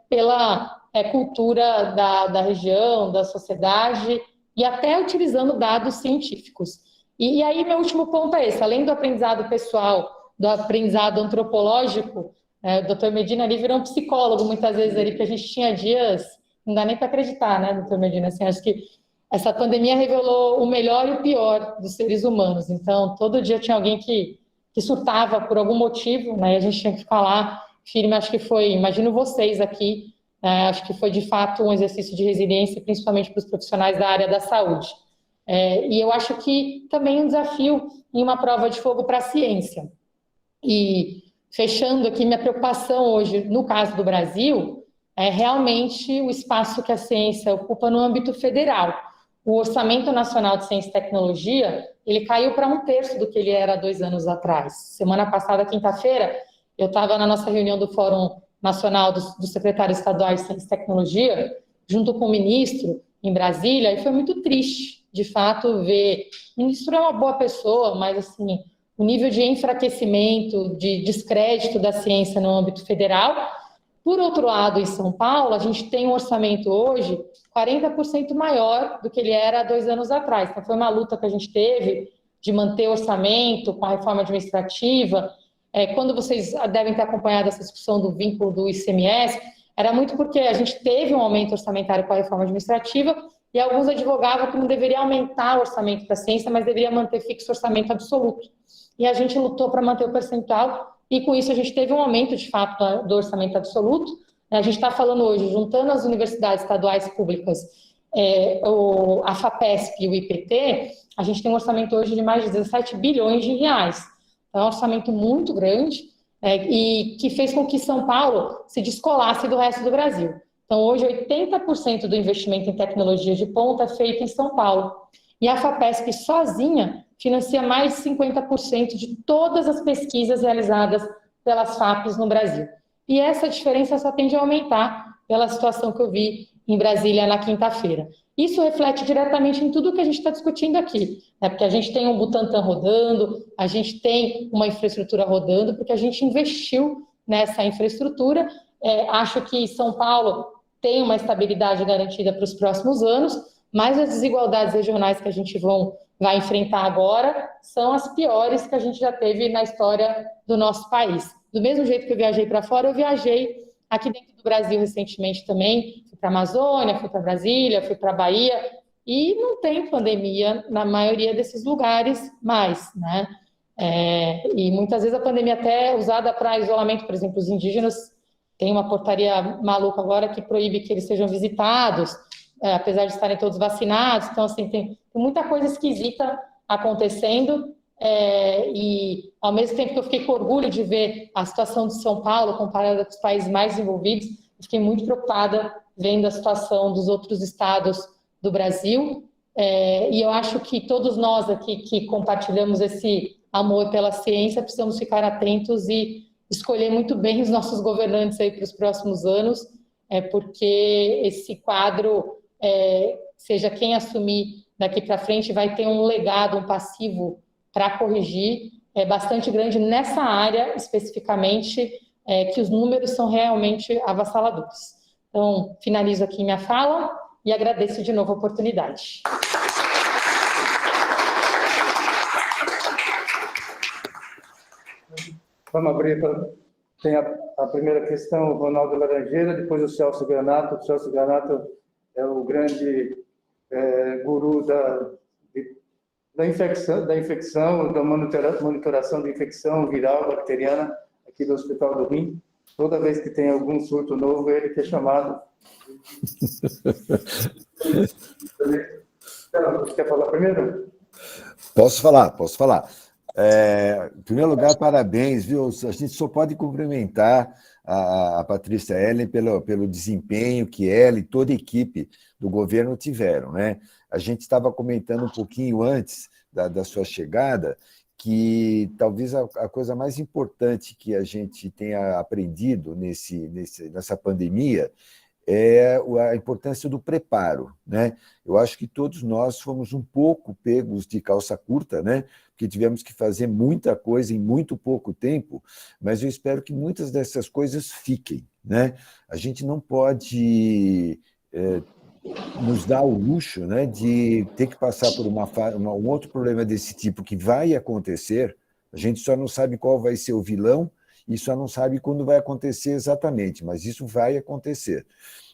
pela cultura da região, da sociedade, e até utilizando dados científicos. E aí, meu último ponto é esse: além do aprendizado pessoal, do aprendizado antropológico, o Dr. Medina ali virou um psicólogo muitas vezes ali, porque a gente tinha dias, não dá nem para acreditar, né, Dr. Medina? Assim, acho que essa pandemia revelou o melhor e o pior dos seres humanos. Então, todo dia tinha alguém que surtava por algum motivo, né? E a gente tinha que ficar lá firme. Acho que foi, imagino vocês aqui, acho que foi de fato um exercício de resiliência, principalmente para os profissionais da área da saúde. E eu acho que também um desafio em uma prova de fogo para a ciência. E fechando aqui, minha preocupação hoje, no caso do Brasil, é realmente o espaço que a ciência ocupa no âmbito federal. O Orçamento Nacional de Ciência e Tecnologia, ele caiu para 1/3 do que ele era 2 anos atrás. Semana passada, quinta-feira, eu estava na nossa reunião do Fórum Nacional dos Secretários Estaduais de Ciência e Tecnologia, junto com o ministro, em Brasília, e foi muito triste, de fato, ver... O ministro é uma boa pessoa, mas, assim, o nível de enfraquecimento, de descrédito da ciência no âmbito federal. Por outro lado, em São Paulo, a gente tem um orçamento hoje 40% maior do que ele era há 2 anos atrás. Então, foi uma luta que a gente teve de manter o orçamento com a reforma administrativa. Quando vocês devem ter acompanhado essa discussão do vínculo do ICMS, era muito porque a gente teve um aumento orçamentário com a reforma administrativa e alguns advogavam que não deveria aumentar o orçamento para a ciência, mas deveria manter fixo o orçamento absoluto. E a gente lutou para manter o percentual, e com isso a gente teve um aumento, de fato, do orçamento absoluto. A gente está falando hoje, juntando as universidades estaduais públicas, a FAPESP e o IPT, a gente tem um orçamento hoje de mais de 17 bilhões de reais. Então, é um orçamento muito grande, e que fez com que São Paulo se descolasse do resto do Brasil. Então, hoje, 80% do investimento em tecnologia de ponta é feito em São Paulo. E a FAPESP sozinha financia mais de 50% de todas as pesquisas realizadas pelas FAPs no Brasil. E essa diferença só tende a aumentar pela situação que eu vi em Brasília na quinta-feira. Isso reflete diretamente em tudo que a gente está discutindo aqui, né? Porque a gente tem um Butantan rodando, a gente tem uma infraestrutura rodando, porque a gente investiu nessa infraestrutura. Acho que São Paulo tem uma estabilidade garantida para os próximos anos, mas as desigualdades regionais que a gente vai enfrentar agora são as piores que a gente já teve na história do nosso país. Do mesmo jeito que eu viajei para fora, eu viajei aqui dentro do Brasil recentemente também, fui para a Amazônia, fui para Brasília, fui para a Bahia, e não tem pandemia na maioria desses lugares mais, né? E muitas vezes a pandemia até é usada para isolamento, por exemplo, os indígenas têm uma portaria maluca agora que proíbe que eles sejam visitados, apesar de estarem todos vacinados. Então, assim, tem muita coisa esquisita acontecendo, e ao mesmo tempo que eu fiquei com orgulho de ver a situação de São Paulo comparada com os países mais desenvolvidos, eu fiquei muito preocupada vendo a situação dos outros estados do Brasil, e eu acho que todos nós aqui que compartilhamos esse amor pela ciência precisamos ficar atentos e escolher muito bem os nossos governantes aí para os próximos anos, porque esse quadro, seja quem assumir daqui para frente, vai ter um legado, um passivo para corrigir, bastante grande nessa área especificamente, que os números são realmente avassaladores. Então, finalizo aqui minha fala e agradeço de novo a oportunidade. Vamos abrir tem a primeira questão, o Ronaldo Laranjeira, depois o Celso Granato. O Celso Granato é o grande guru da infecção, da monitoração de infecção viral bacteriana aqui do Hospital do Rim. Toda vez que tem algum surto novo, ele que é chamado. Você quer falar primeiro? Posso falar. Em primeiro lugar, parabéns, viu? A gente só pode cumprimentar a Patrícia Ellen pelo desempenho que ela e toda a equipe do governo tiveram, né? A gente estava comentando um pouquinho antes da sua chegada que talvez a coisa mais importante que a gente tenha aprendido nessa pandemia é a importância do preparo, né? Eu acho que todos nós fomos um pouco pegos de calça curta, né? Porque tivemos que fazer muita coisa em muito pouco tempo, mas eu espero que muitas dessas coisas fiquem, né? A gente não pode nos dar o luxo, né, de ter que passar por um outro problema desse tipo que vai acontecer. A gente só não sabe qual vai ser o vilão e só não sabe quando vai acontecer exatamente, mas isso vai acontecer.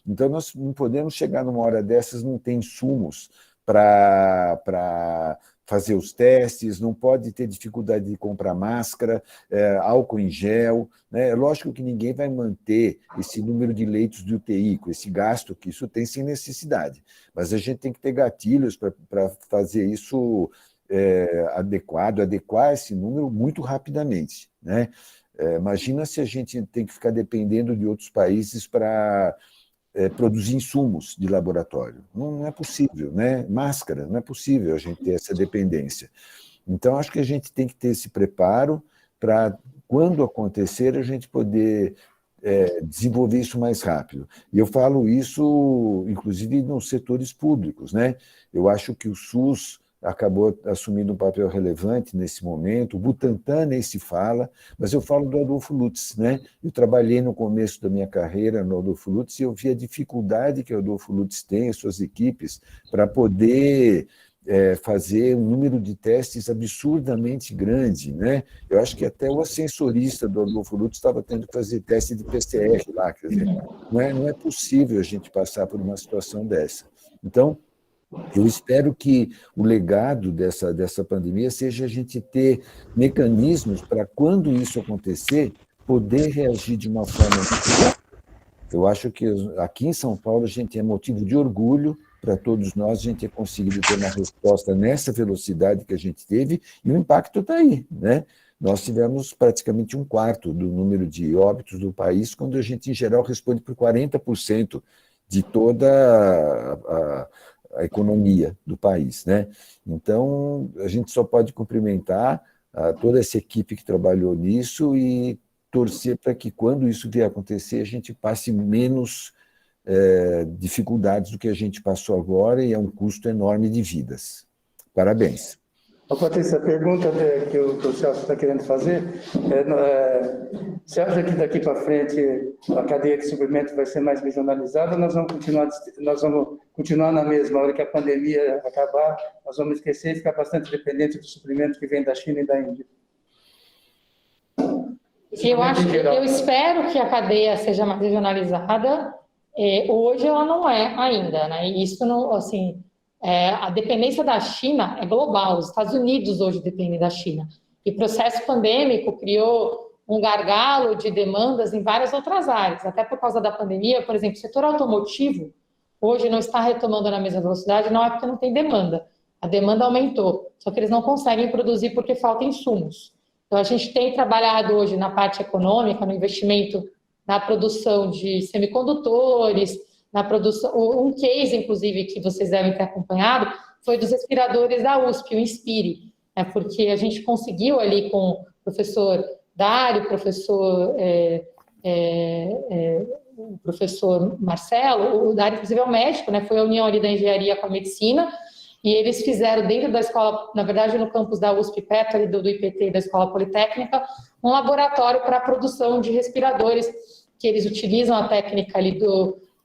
Então, nós não podemos chegar numa hora dessas, não tem insumos para fazer os testes, não pode ter dificuldade de comprar máscara, álcool em gel, né? É lógico que ninguém vai manter esse número de leitos de UTI, com esse gasto que isso tem sem necessidade, mas a gente tem que ter gatilhos para fazer isso adequar esse número muito rapidamente, né? Imagina se a gente tem que ficar dependendo de outros países para produzir insumos de laboratório. Não é possível, né? Máscara, não é possível a gente ter essa dependência. Então, acho que a gente tem que ter esse preparo para, quando acontecer, a gente poder desenvolver isso mais rápido. E eu falo isso, inclusive, nos setores públicos, né? Eu acho que o SUS acabou assumindo um papel relevante nesse momento, o Butantan nem se fala, mas eu falo do Adolfo Lutz, né? Eu trabalhei no começo da minha carreira no Adolfo Lutz e eu vi a dificuldade que o Adolfo Lutz tem, as suas equipes, para poder fazer um número de testes absurdamente grande, né? Eu acho que até o ascensorista do Adolfo Lutz estava tendo que fazer teste de PCR lá, quer dizer, não é possível a gente passar por uma situação dessa. Então, Eu espero que o legado dessa pandemia seja a gente ter mecanismos para, quando isso acontecer, poder reagir de uma forma muito rápida. Eu acho que aqui em São Paulo a gente é motivo de orgulho para todos nós, a gente ter conseguido ter uma resposta nessa velocidade que a gente teve, e o impacto está aí, né? Nós tivemos praticamente 1/4 do número de óbitos do país, quando a gente, em geral, responde por 40% de toda a economia do país, né? Então, a gente só pode cumprimentar toda essa equipe que trabalhou nisso e torcer para que, quando isso vier a acontecer, a gente passe menos dificuldades do que a gente passou agora, e é um custo enorme de vidas. Parabéns. Patrícia, a pergunta que o Celso está querendo fazer você acha que daqui para frente a cadeia de suprimento vai ser mais regionalizada, ou nós vamos continuar na mesma? A hora que a pandemia acabar, nós vamos esquecer e ficar bastante dependente do suprimento que vem da China e da Índia? Eu espero que a cadeia seja mais regionalizada. Hoje ela não é ainda, né? E isso não, assim, a dependência da China é global. Os Estados Unidos hoje dependem da China. E o processo pandêmico criou um gargalo de demandas em várias outras áreas. Até por causa da pandemia, por exemplo, o setor automotivo hoje não está retomando na mesma velocidade, não é porque não tem demanda. A demanda aumentou, só que eles não conseguem produzir porque faltam insumos. Então, a gente tem trabalhado hoje na parte econômica, no investimento na produção de semicondutores, na produção. Um case, inclusive, que vocês devem ter acompanhado, foi dos respiradores da USP, o Inspire, né? Porque a gente conseguiu ali com o professor Dário, o professor Marcelo, o Dário, inclusive, é o médico, né? Foi a união ali da engenharia com a medicina, e eles fizeram dentro da escola, na verdade no campus da USP, perto ali do IPT e da Escola Politécnica, um laboratório para a produção de respiradores, que eles utilizam a técnica ali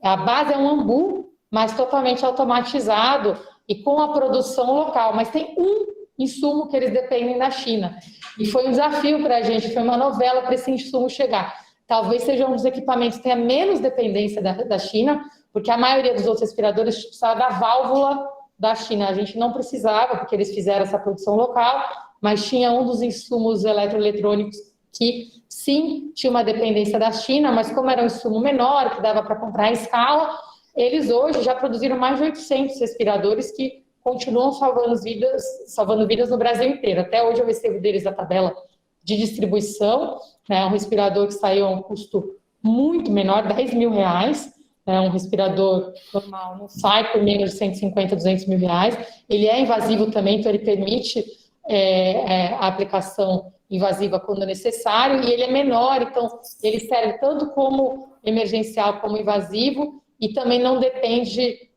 a base é um ambu, mas totalmente automatizado e com a produção local, mas tem um insumo que eles dependem da China. E foi um desafio para a gente, foi uma novela para esse insumo chegar. Talvez seja um dos equipamentos que tenha menos dependência da China, porque a maioria dos outros respiradores precisava da válvula da China. A gente não precisava, porque eles fizeram essa produção local, mas tinha um dos insumos eletroeletrônicos que, sim, tinha uma dependência da China, mas como era um insumo menor, que dava para comprar em escala, eles hoje já produziram mais de 800 respiradores que continuam salvando vidas no Brasil inteiro. Até hoje eu recebo deles a tabela de distribuição, né, um respirador que saiu a um custo muito menor, R$10 mil, um respirador normal não sai por menos de 150, 200 mil reais. Ele é invasivo também, então ele permite a aplicação invasiva quando necessário, e ele é menor, então ele serve tanto como emergencial como invasivo, e também não depende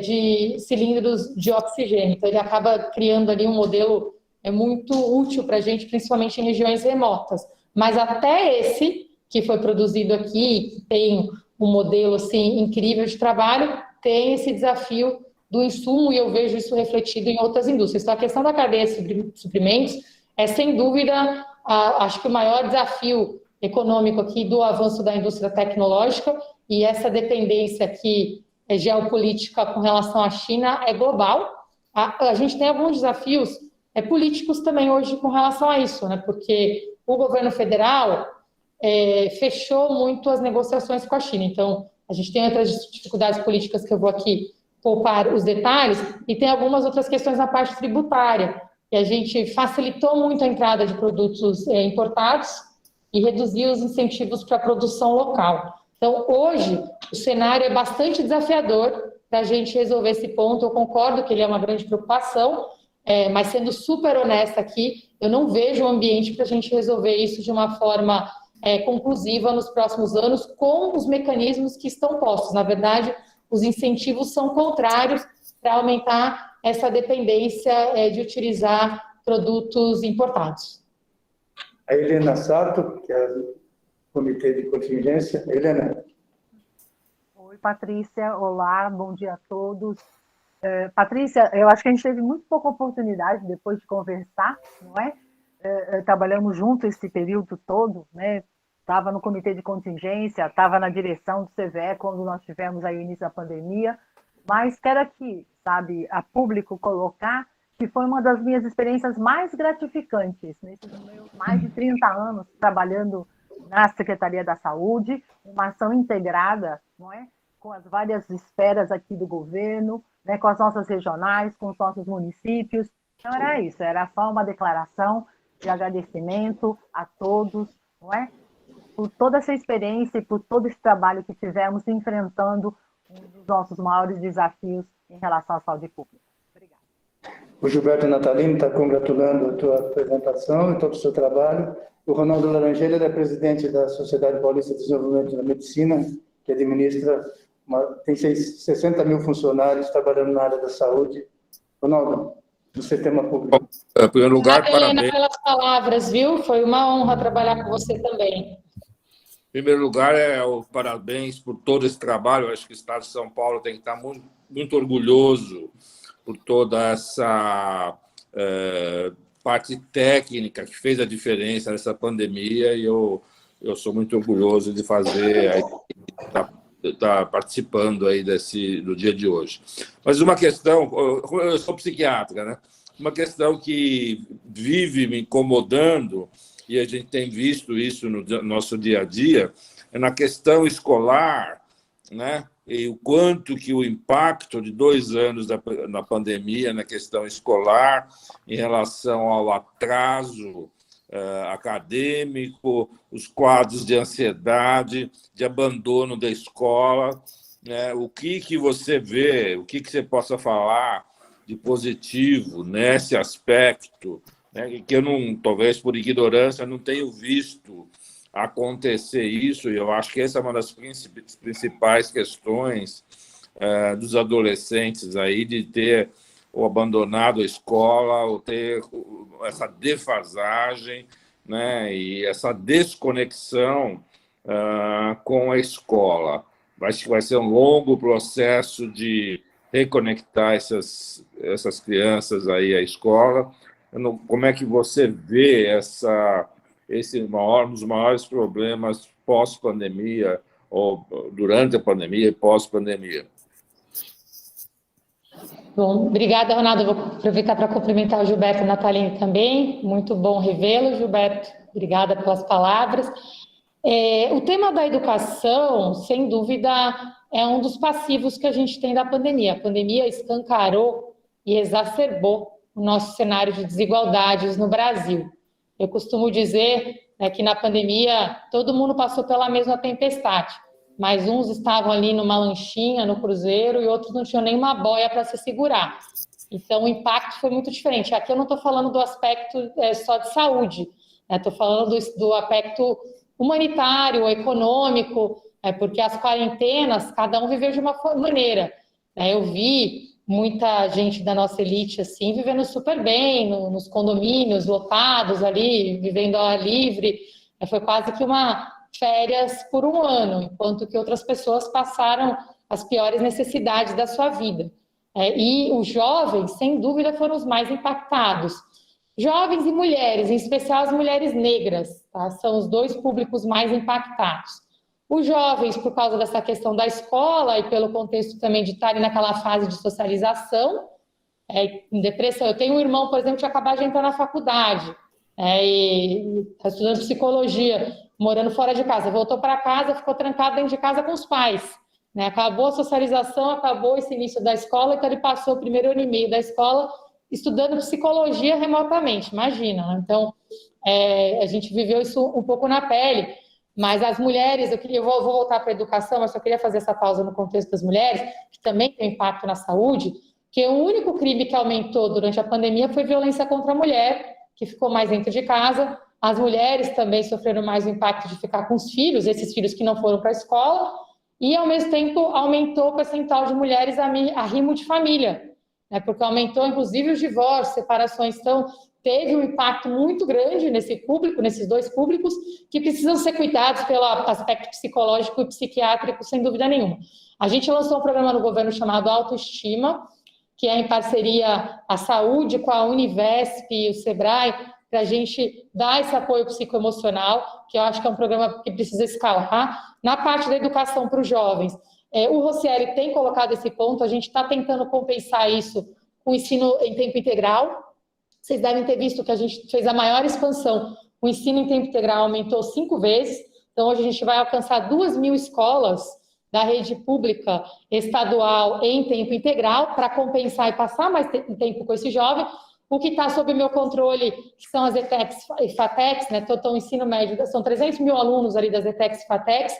de cilindros de oxigênio. Então ele acaba criando ali um modelo muito útil para a gente, principalmente em regiões remotas. Mas até esse que foi produzido aqui, que tem um modelo assim incrível de trabalho, tem esse desafio do insumo, e eu vejo isso refletido em outras indústrias. Então, a questão da cadeia de suprimentos é, sem dúvida, acho que o maior desafio econômico aqui do avanço da indústria tecnológica, e essa dependência aqui geopolítica com relação à China é global. A gente tem alguns desafios políticos também hoje com relação a isso, né? Porque o governo federal fechou muito as negociações com a China. Então, a gente tem outras dificuldades políticas que eu vou aqui poupar os detalhes, e tem algumas outras questões na parte tributária, que a gente facilitou muito a entrada de produtos importados e reduziu os incentivos para a produção local. Então, hoje, o cenário é bastante desafiador para a gente resolver esse ponto. Eu concordo que ele é uma grande preocupação, mas sendo super honesta aqui, eu não vejo um ambiente para a gente resolver isso de uma forma conclusiva nos próximos anos, com os mecanismos que estão postos. Na verdade, os incentivos são contrários para aumentar essa dependência de utilizar produtos importados. A Helena Sato, que é do Comitê de Contingência. Helena. Oi, Patrícia. Olá, bom dia a todos. Patrícia, eu acho que a gente teve muito pouca oportunidade depois de conversar, não é? Trabalhamos juntos esse período todo, né? Estava no comitê de contingência, estava na direção do CVE quando nós tivemos aí o início da pandemia, mas quero aqui, sabe, a público colocar que foi uma das minhas experiências mais gratificantes nesses meus mais de 30 anos trabalhando na Secretaria da Saúde, uma ação integrada, não é, com as várias esferas aqui do governo, né, com as nossas regionais, com os nossos municípios. Então era isso, era só uma declaração de agradecimento a todos, não é, por toda essa experiência e por todo esse trabalho que tivemos enfrentando um dos nossos maiores desafios em relação à saúde pública. Obrigada. O Gilberto Natalini está congratulando a tua apresentação e todo o seu trabalho. O Ronaldo Laranjeira é presidente da Sociedade Paulista de Desenvolvimento da Medicina, que administra, tem 60 mil funcionários trabalhando na área da saúde. Ronaldo, no sistema público. Em primeiro lugar, parabéns. Pelas palavras, viu? Foi uma honra trabalhar com você também. Em primeiro lugar, parabéns por todo esse trabalho. Eu acho que o Estado de São Paulo tem que estar muito, muito orgulhoso por toda essa parte técnica que fez a diferença nessa pandemia, e eu sou muito orgulhoso de fazer, estar participando aí do dia de hoje. Mas uma questão, eu sou psiquiatra, né? Uma questão que vive me incomodando, e a gente tem visto isso no nosso dia a dia, é na questão escolar, né? E o quanto que o impacto de 2 anos na pandemia na questão escolar, em relação ao atraso acadêmico, os quadros de ansiedade, de abandono da escola, né? O que você vê, o que você possa falar de positivo nesse aspecto, né? Que eu não, talvez por ignorância, não tenho visto acontecer isso, e eu acho que essa é uma das principais questões dos adolescentes aí, de ter ou abandonado a escola, ou ter essa defasagem, né, e essa desconexão com a escola. Acho que vai ser um longo processo de reconectar essas crianças aí à escola. Como é que você vê esse um dos maiores problemas pós-pandemia, ou durante a pandemia e pós-pandemia? Bom, obrigada, Ronaldo. Vou aproveitar para cumprimentar o Gilberto Natalini também. Muito bom revê-lo, Gilberto. Obrigada pelas palavras. O tema da educação, sem dúvida, é um dos passivos que a gente tem da pandemia. A pandemia escancarou e exacerbou o nosso cenário de desigualdades no Brasil. Eu costumo dizer que na pandemia todo mundo passou pela mesma tempestade, mas uns estavam ali numa lanchinha, no cruzeiro, e outros não tinham nenhuma boia para se segurar. Então, o impacto foi muito diferente. Aqui eu não estou falando do aspecto só de saúde, estou falando do aspecto humanitário, econômico, porque as quarentenas, cada um viveu de uma maneira. Eu vi muita gente da nossa elite assim vivendo super bem, nos condomínios lotados ali, vivendo ao ar livre. Foi quase que uma férias por um ano, enquanto que outras pessoas passaram as piores necessidades da sua vida. E os jovens, sem dúvida, foram os mais impactados. Jovens e mulheres, em especial as mulheres negras, tá? São os 2 públicos mais impactados. Os jovens, por causa dessa questão da escola e pelo contexto também de estarem naquela fase de socialização, em depressão. Eu tenho um irmão, por exemplo, que acabou de entrar na faculdade, e está estudando psicologia, morando fora de casa. Voltou para casa, ficou trancado dentro de casa com os pais. Acabou a socialização, acabou esse início da escola, então ele passou o 1º ano e meio da escola estudando psicologia remotamente, imagina. Então, a gente viveu isso um pouco na pele. Mas as mulheres, eu vou voltar para a educação, mas só queria fazer essa pausa no contexto das mulheres, que também tem impacto na saúde, que o único crime que aumentou durante a pandemia foi violência contra a mulher, que ficou mais dentro de casa. As mulheres também sofreram mais o impacto de ficar com os filhos, esses filhos que não foram para a escola, e, ao mesmo tempo, aumentou o percentual de mulheres arrimo de família, porque aumentou, inclusive, os divórcios, separações. Então, teve um impacto muito grande nesse público, nesses 2 públicos, que precisam ser cuidados pelo aspecto psicológico e psiquiátrico, sem dúvida nenhuma. A gente lançou um programa no governo chamado Autoestima, que é em parceria a saúde com a Univesp e o Sebrae, para a gente dar esse apoio psicoemocional, que eu acho que é um programa que precisa escalar. Na parte da educação para os jovens, O Rocieli tem colocado esse ponto, a gente está tentando compensar isso com o ensino em tempo integral. Vocês devem ter visto que a gente fez a maior expansão. O ensino em tempo integral aumentou 5 vezes, então hoje a gente vai alcançar 2.000 escolas da rede pública estadual em tempo integral para compensar e passar mais tempo com esse jovem. O que está sob meu controle, que são as ETECs e FATECs, né? Então, o ensino médio, são 300 mil alunos ali das ETECs e FATECs,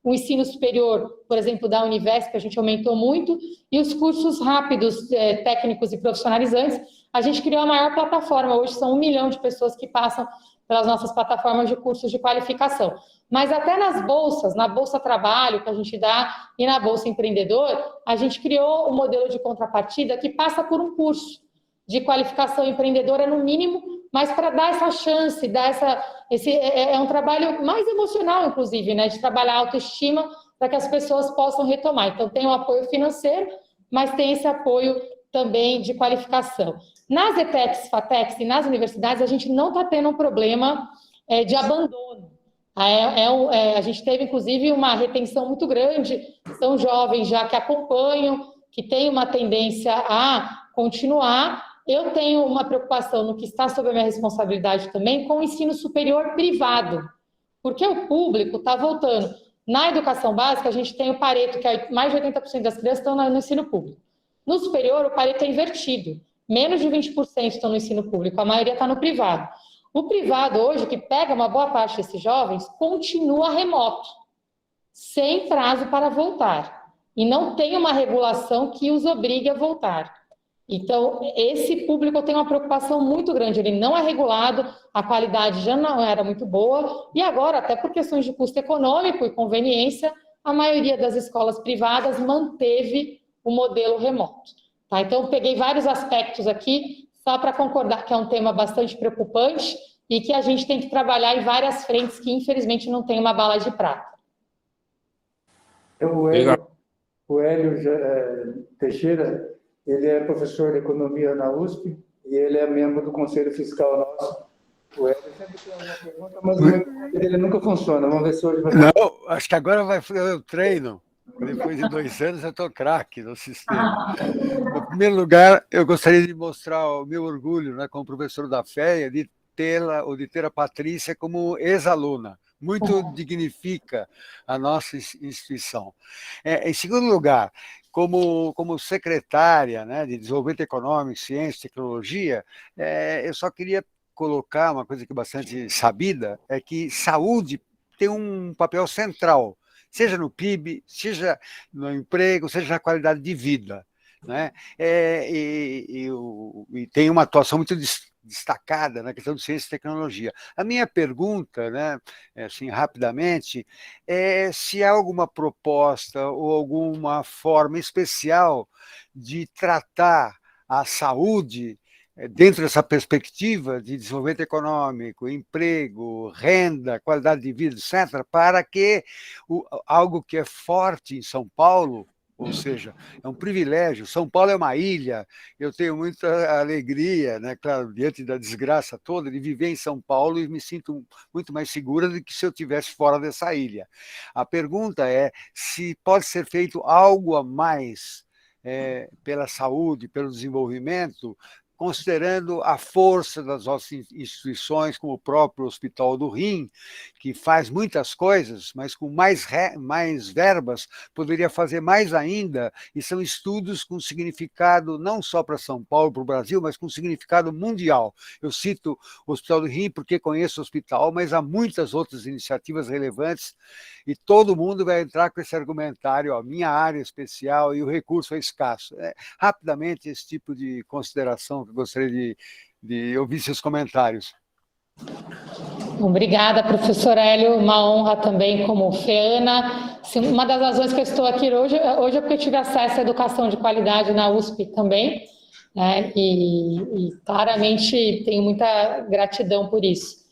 o ensino superior, por exemplo, da Univesp, a gente aumentou muito, e os cursos rápidos, técnicos e profissionalizantes, a gente criou a maior plataforma, hoje são 1 milhão de pessoas que passam pelas nossas plataformas de cursos de qualificação. Mas até nas bolsas, na Bolsa Trabalho que a gente dá e na Bolsa Empreendedor, a gente criou um modelo de contrapartida que passa por um curso de qualificação empreendedora no mínimo, mas para dar essa chance, é um trabalho mais emocional, inclusive, né, de trabalhar a autoestima para que as pessoas possam retomar. Então, tem o apoio financeiro, mas tem esse apoio também de qualificação. Nas ETECs, FATECs e nas universidades, a gente não está tendo um problema de abandono. A gente teve, inclusive, uma retenção muito grande, são jovens já que acompanham, que têm uma tendência a continuar. Eu tenho uma preocupação no que está sob a minha responsabilidade também com o ensino superior privado, porque o público está voltando. Na educação básica, a gente tem o Pareto, que mais de 80% das crianças estão no ensino público. No superior, o Pareto é invertido. Menos de 20% estão no ensino público, a maioria está no privado. O privado hoje, que pega uma boa parte desses jovens, continua remoto, sem prazo para voltar. E não tem uma regulação que os obrigue a voltar. Então, esse público tem uma preocupação muito grande, ele não é regulado, a qualidade já não era muito boa, e agora, até por questões de custo econômico e conveniência, a maioria das escolas privadas manteve o modelo remoto. Tá? Então, peguei vários aspectos aqui, só para concordar que é um tema bastante preocupante e que a gente tem que trabalhar em várias frentes que, infelizmente, não tem uma bala de prata. O Hélio Teixeira, ele é professor de economia na USP e ele é membro do Conselho Fiscal nosso. O Hélio sempre tem alguma pergunta, mas ele nunca funciona. Vamos ver se hoje vai... Não, acho que agora vai fazer o treino. Depois de 2 anos eu estou craque no sistema. Em primeiro lugar, eu gostaria de mostrar o meu orgulho, né, como professor da FEA, de ter a Patrícia como ex-aluna. Muito dignifica a nossa instituição. Em segundo lugar, como secretária, né, de Desenvolvimento Econômico, Ciência e Tecnologia, eu só queria colocar uma coisa que é bastante sabida, é que saúde tem um papel central, seja no PIB, seja no emprego, seja na qualidade de vida, né? E tem uma atuação muito destacada na questão de ciência e tecnologia. A minha pergunta, né, assim, rapidamente, é se há alguma proposta ou alguma forma especial de tratar a saúde dentro dessa perspectiva de desenvolvimento econômico, emprego, renda, qualidade de vida, etc., para que algo que é forte em São Paulo, ou seja, é um privilégio. São Paulo é uma ilha, eu tenho muita alegria, né, claro, diante da desgraça toda, de viver em São Paulo e me sinto muito mais segura do que se eu estivesse fora dessa ilha. A pergunta é se pode ser feito algo a mais pela saúde, pelo desenvolvimento, considerando a força das nossas instituições, como o próprio Hospital do Rim, que faz muitas coisas, mas com mais verbas, poderia fazer mais ainda, e são estudos com significado não só para São Paulo, para o Brasil, mas com significado mundial. Eu cito o Hospital do Rim porque conheço o hospital, mas há muitas outras iniciativas relevantes, e todo mundo vai entrar com esse argumentário, minha área especial e o recurso é escasso. Rapidamente, esse tipo de consideração que eu gostaria de ouvir seus comentários. Obrigada, professor Hélio, uma honra também como FEANA. Uma das razões que eu estou aqui hoje é porque eu tive acesso à educação de qualidade na USP também, né, e claramente tenho muita gratidão por isso.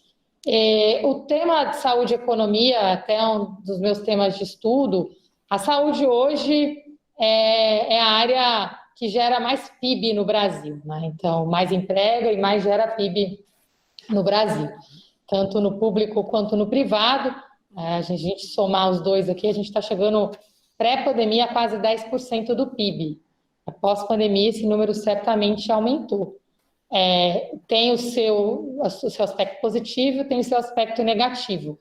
O tema de saúde e economia, até um dos meus temas de estudo, a saúde hoje é a área que gera mais PIB no Brasil, né? Então, mais emprego e mais gera PIB no Brasil, tanto no público quanto no privado. A gente somar os dois aqui, a gente está chegando pré-pandemia quase 10% do PIB. Após pandemia, esse número certamente aumentou. Tem o seu aspecto positivo, tem o seu aspecto negativo.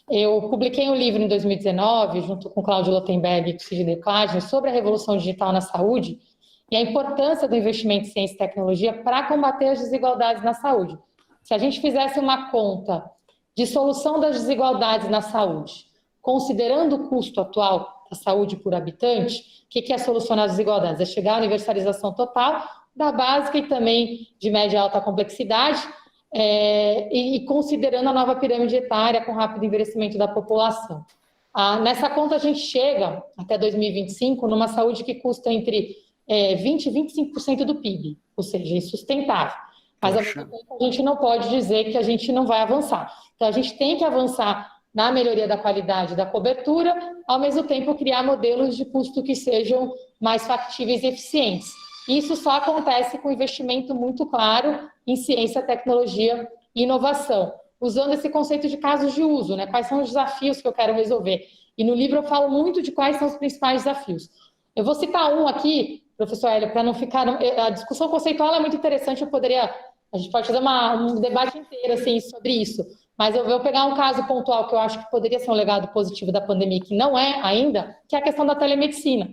Eu publiquei um livro em 2019, junto com Cláudio Lotenberg e Cid Declage, sobre a revolução digital na saúde e a importância do investimento em ciência e tecnologia para combater as desigualdades na saúde. Se a gente fizesse uma conta de solução das desigualdades na saúde, considerando o custo atual da saúde por habitante, o que é solucionar as desigualdades? É chegar à universalização total da básica e também de média e alta complexidade, e considerando a nova pirâmide etária com rápido envelhecimento da população. Nessa conta a gente chega, até 2025, numa saúde que custa entre 20% e 25% do PIB, ou seja, insustentável. Mas, ao mesmo tempo, a gente não pode dizer que a gente não vai avançar. Então, a gente tem que avançar na melhoria da qualidade da cobertura, ao mesmo tempo criar modelos de custo que sejam mais factíveis e eficientes. Isso só acontece com investimento muito claro em ciência, tecnologia e inovação, usando esse conceito de casos de uso, né? Quais são os desafios que eu quero resolver? E no livro eu falo muito de quais são os principais desafios. Eu vou citar um aqui, professor Hélio, para não ficar... A discussão conceitual é muito interessante, a gente pode fazer um debate inteiro assim, sobre isso, mas eu vou pegar um caso pontual que eu acho que poderia ser um legado positivo da pandemia, que não é ainda, que é a questão da telemedicina.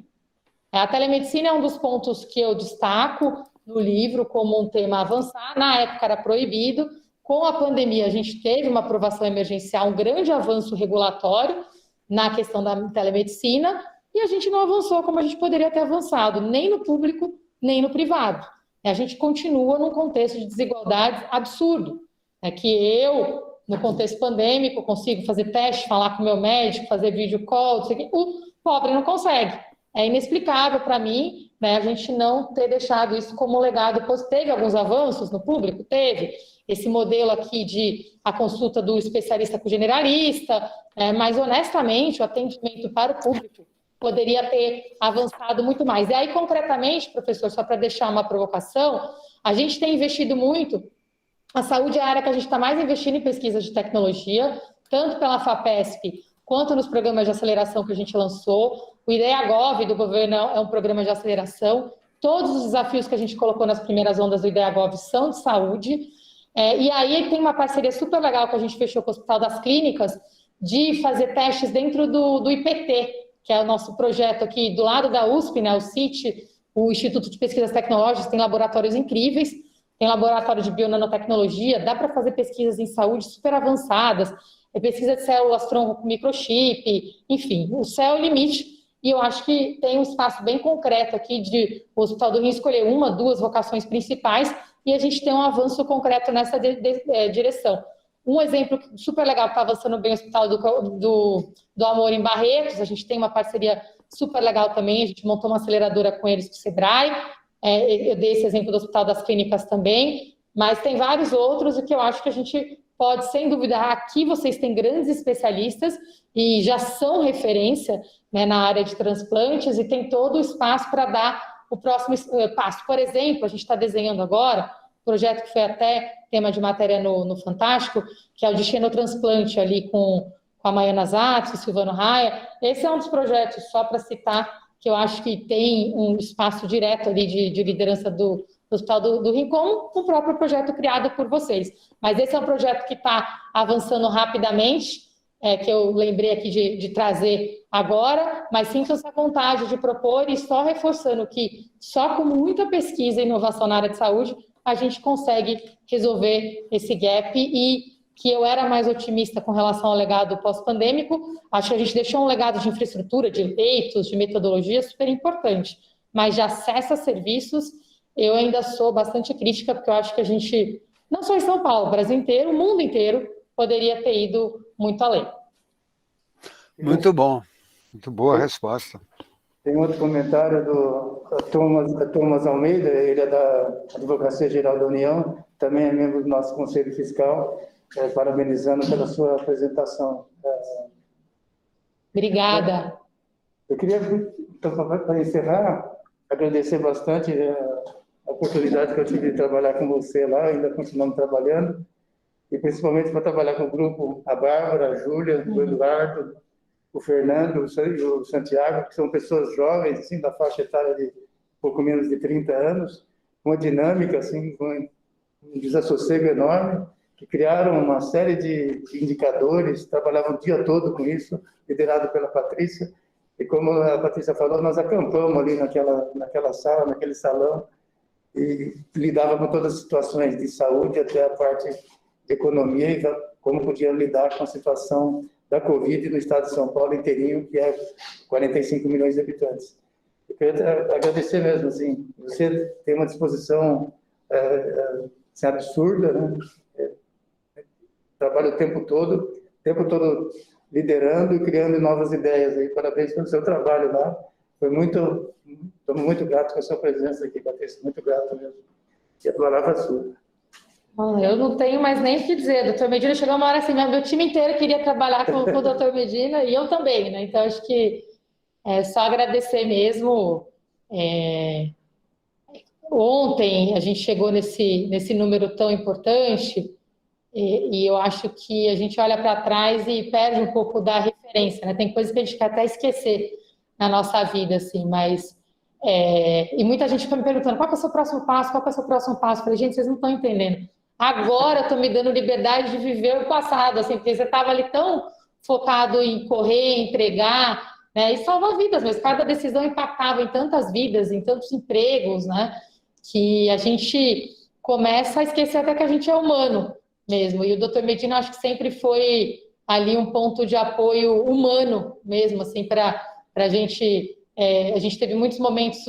A telemedicina é um dos pontos que eu destaco no livro como um tema a avançar. Na época era proibido. Com a pandemia, a gente teve uma aprovação emergencial, um grande avanço regulatório na questão da telemedicina, e a gente não avançou como a gente poderia ter avançado, nem no público, nem no privado. A gente continua num contexto de desigualdade absurdo. É que eu, no contexto pandêmico, consigo fazer teste, falar com o meu médico, fazer vídeo call, o pobre não consegue. É inexplicável para mim, né, a gente não ter deixado isso como legado. Teve alguns avanços no público? Teve. Esse modelo aqui de a consulta do especialista com o generalista, mas honestamente o atendimento para o público poderia ter avançado muito mais. E aí, concretamente, professor, só para deixar uma provocação, a gente tem investido muito, a saúde é a área que a gente está mais investindo em pesquisa de tecnologia, tanto pela FAPESP, quanto nos programas de aceleração que a gente lançou. O IDEAGOV do governo é um programa de aceleração. Todos os desafios que a gente colocou nas primeiras ondas do IDEAGOV são de saúde. E aí tem uma parceria super legal que a gente fechou com o Hospital das Clínicas, de fazer testes dentro do IPT, que é o nosso projeto aqui do lado da USP, né, o CIT, o Instituto de Pesquisas Tecnológicas, tem laboratórios incríveis, tem laboratório de bionanotecnologia, dá para fazer pesquisas em saúde super avançadas, pesquisa de células tronco com microchip, enfim, o céu é o limite, e eu acho que tem um espaço bem concreto aqui de o Hospital do Rio escolher uma, duas vocações principais, e a gente tem um avanço concreto nessa direção. Um exemplo super legal que está avançando bem o Hospital do Amor em Barretos, a gente tem uma parceria super legal também, a gente montou uma aceleradora com eles, com o Sebrae, eu dei esse exemplo do Hospital das Clínicas também, mas tem vários outros, e que eu acho que a gente pode, sem dúvida, aqui vocês têm grandes especialistas e já são referência, né, na área de transplantes, e tem todo o espaço para dar o próximo passo. Por exemplo, a gente está desenhando agora projeto que foi até tema de matéria no Fantástico, que é o de xenotransplante ali com a Maiana Zatz, o Silvano Raia. Esse é um dos projetos, só para citar, que eu acho que tem um espaço direto ali de liderança do Hospital do Rincon, o próprio projeto criado por vocês. Mas esse é um projeto que está avançando rapidamente, que eu lembrei aqui de trazer agora, mas sintam-se à vontade de propor, e só reforçando que só com muita pesquisa e inovação na área de saúde a gente consegue resolver esse gap, e que eu era mais otimista com relação ao legado pós-pandêmico. Acho que a gente deixou um legado de infraestrutura, de leitos, de metodologia super importante, mas de acesso a serviços eu ainda sou bastante crítica, porque eu acho que a gente, não só em São Paulo, o Brasil inteiro, o mundo inteiro, poderia ter ido muito além. Muito bom, muito boa resposta. Tem outro comentário do Thomas Almeida, ele é da Advocacia Geral da União, também é membro do nosso Conselho Fiscal, parabenizando pela sua apresentação. Obrigada. Eu queria, para encerrar, agradecer bastante a oportunidade que eu tive de trabalhar com você lá, ainda continuamos trabalhando, e principalmente para trabalhar com o grupo, a Bárbara, a Júlia, o Eduardo, o Fernando e o Santiago, que são pessoas jovens, assim, da faixa etária de pouco menos de 30 anos, com uma dinâmica, assim, com um desassossego enorme, que criaram uma série de indicadores, trabalhavam o dia todo com isso, liderado pela Patrícia, e como a Patrícia falou, nós acampamos ali naquela sala, naquele salão, e lidava com todas as situações de saúde até a parte de economia e como podiam lidar com a situação da Covid no estado de São Paulo inteirinho, que é 45 milhões de habitantes. Eu queria agradecer mesmo, assim, você tem uma disposição assim, absurda, né? Trabalha o tempo todo liderando e criando novas ideias. Aí, parabéns pelo seu trabalho lá. Estamos muito gratos com a sua presença aqui, Patrícia, muito grato mesmo. E a palavra é sua. Eu não tenho mais nem o que dizer. O doutor Medina chegou uma hora assim, meu time inteiro queria trabalhar com o doutor Medina e eu também, né? Então, acho que é só agradecer mesmo. Ontem a gente chegou nesse número tão importante e eu acho que a gente olha para trás e perde um pouco da referência, né? Tem coisas que a gente quer até esquecer na nossa vida, assim, mas... e muita gente fica me perguntando, qual que é o seu próximo passo? Qual que é o seu próximo passo? Eu falei, gente, vocês não estão entendendo. Agora eu estou me dando liberdade de viver o passado, assim, porque você estava ali tão focado em correr, entregar, né, e salvar vidas, mas cada decisão impactava em tantas vidas, em tantos empregos, né, que a gente começa a esquecer até que a gente é humano mesmo. E o Dr. Medina, acho que sempre foi ali um ponto de apoio humano mesmo, assim, para a gente... a gente teve muitos momentos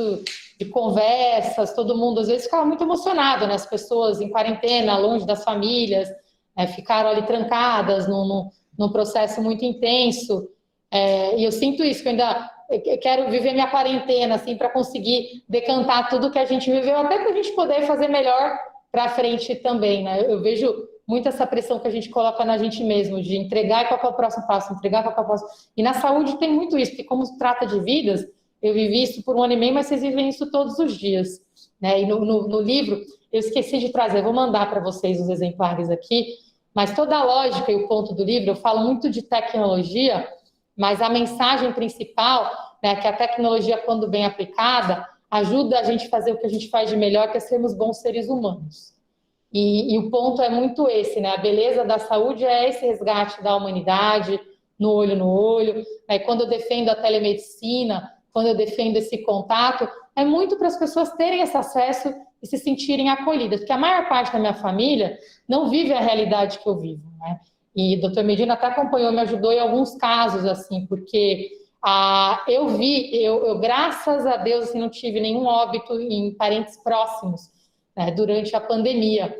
de conversas, todo mundo às vezes ficava muito emocionado, né? As pessoas em quarentena, longe das famílias, ficaram ali trancadas num processo muito intenso. E eu sinto isso, que eu ainda quero viver minha quarentena, assim, para conseguir decantar tudo que a gente viveu, até para a gente poder fazer melhor para frente também, né? Eu vejo muito essa pressão que a gente coloca na gente mesmo, de entregar qual é o próximo passo, entregar qual é o próximo... E na saúde tem muito isso, porque como se trata de vidas, eu vivi isso por 1 ano e meio, mas vocês vivem isso todos os dias, né? E no livro, eu esqueci de trazer, vou mandar para vocês os exemplares aqui, mas toda a lógica e o ponto do livro, eu falo muito de tecnologia, mas a mensagem principal, né, que a tecnologia, quando bem aplicada, ajuda a gente a fazer o que a gente faz de melhor, que é sermos bons seres humanos. E o ponto é muito esse, né? A beleza da saúde é esse resgate da humanidade, no olho. Quando eu defendo a telemedicina, quando eu defendo esse contato, é muito para as pessoas terem esse acesso e se sentirem acolhidas, porque a maior parte da minha família não vive a realidade que eu vivo, né? E o Dr. Medina até acompanhou, me ajudou em alguns casos, assim, porque eu graças a Deus, assim, não tive nenhum óbito em parentes próximos, né, durante a pandemia,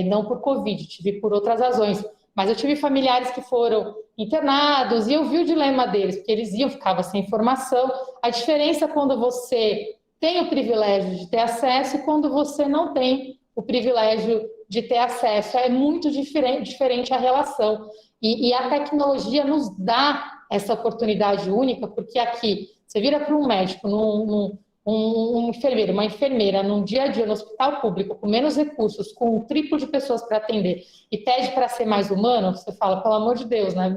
não por Covid, tive por outras razões, mas eu tive familiares que foram internados e eu vi o dilema deles, porque eles ficavam sem informação. A diferença quando você tem o privilégio de ter acesso e quando você não tem o privilégio de ter acesso. É muito diferente a relação. E a tecnologia nos dá essa oportunidade única, porque aqui, você vira para um médico, um enfermeiro, uma enfermeira, num dia a dia, no hospital público, com menos recursos, com um triplo de pessoas para atender, e pede para ser mais humano, você fala, pelo amor de Deus, né?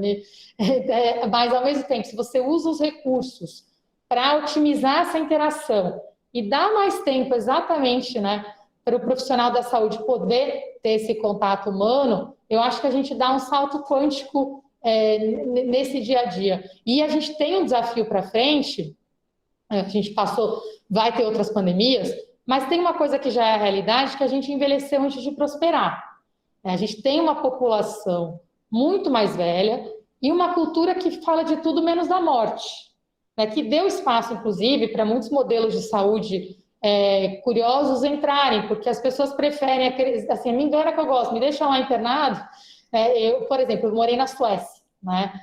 Mas, ao mesmo tempo, se você usa os recursos para otimizar essa interação e dar mais tempo exatamente, né, para o profissional da saúde poder ter esse contato humano, eu acho que a gente dá um salto quântico nesse dia a dia. E a gente tem um desafio para frente, a gente vai ter outras pandemias, mas tem uma coisa que já é a realidade, que a gente envelheceu antes de prosperar. A gente tem uma população muito mais velha e uma cultura que fala de tudo menos da morte, né, que deu espaço, inclusive, para muitos modelos de saúde curiosos entrarem, porque as pessoas preferem, assim, me engana que eu gosto, me deixam lá internado. Eu, por exemplo, eu morei na Suécia, né?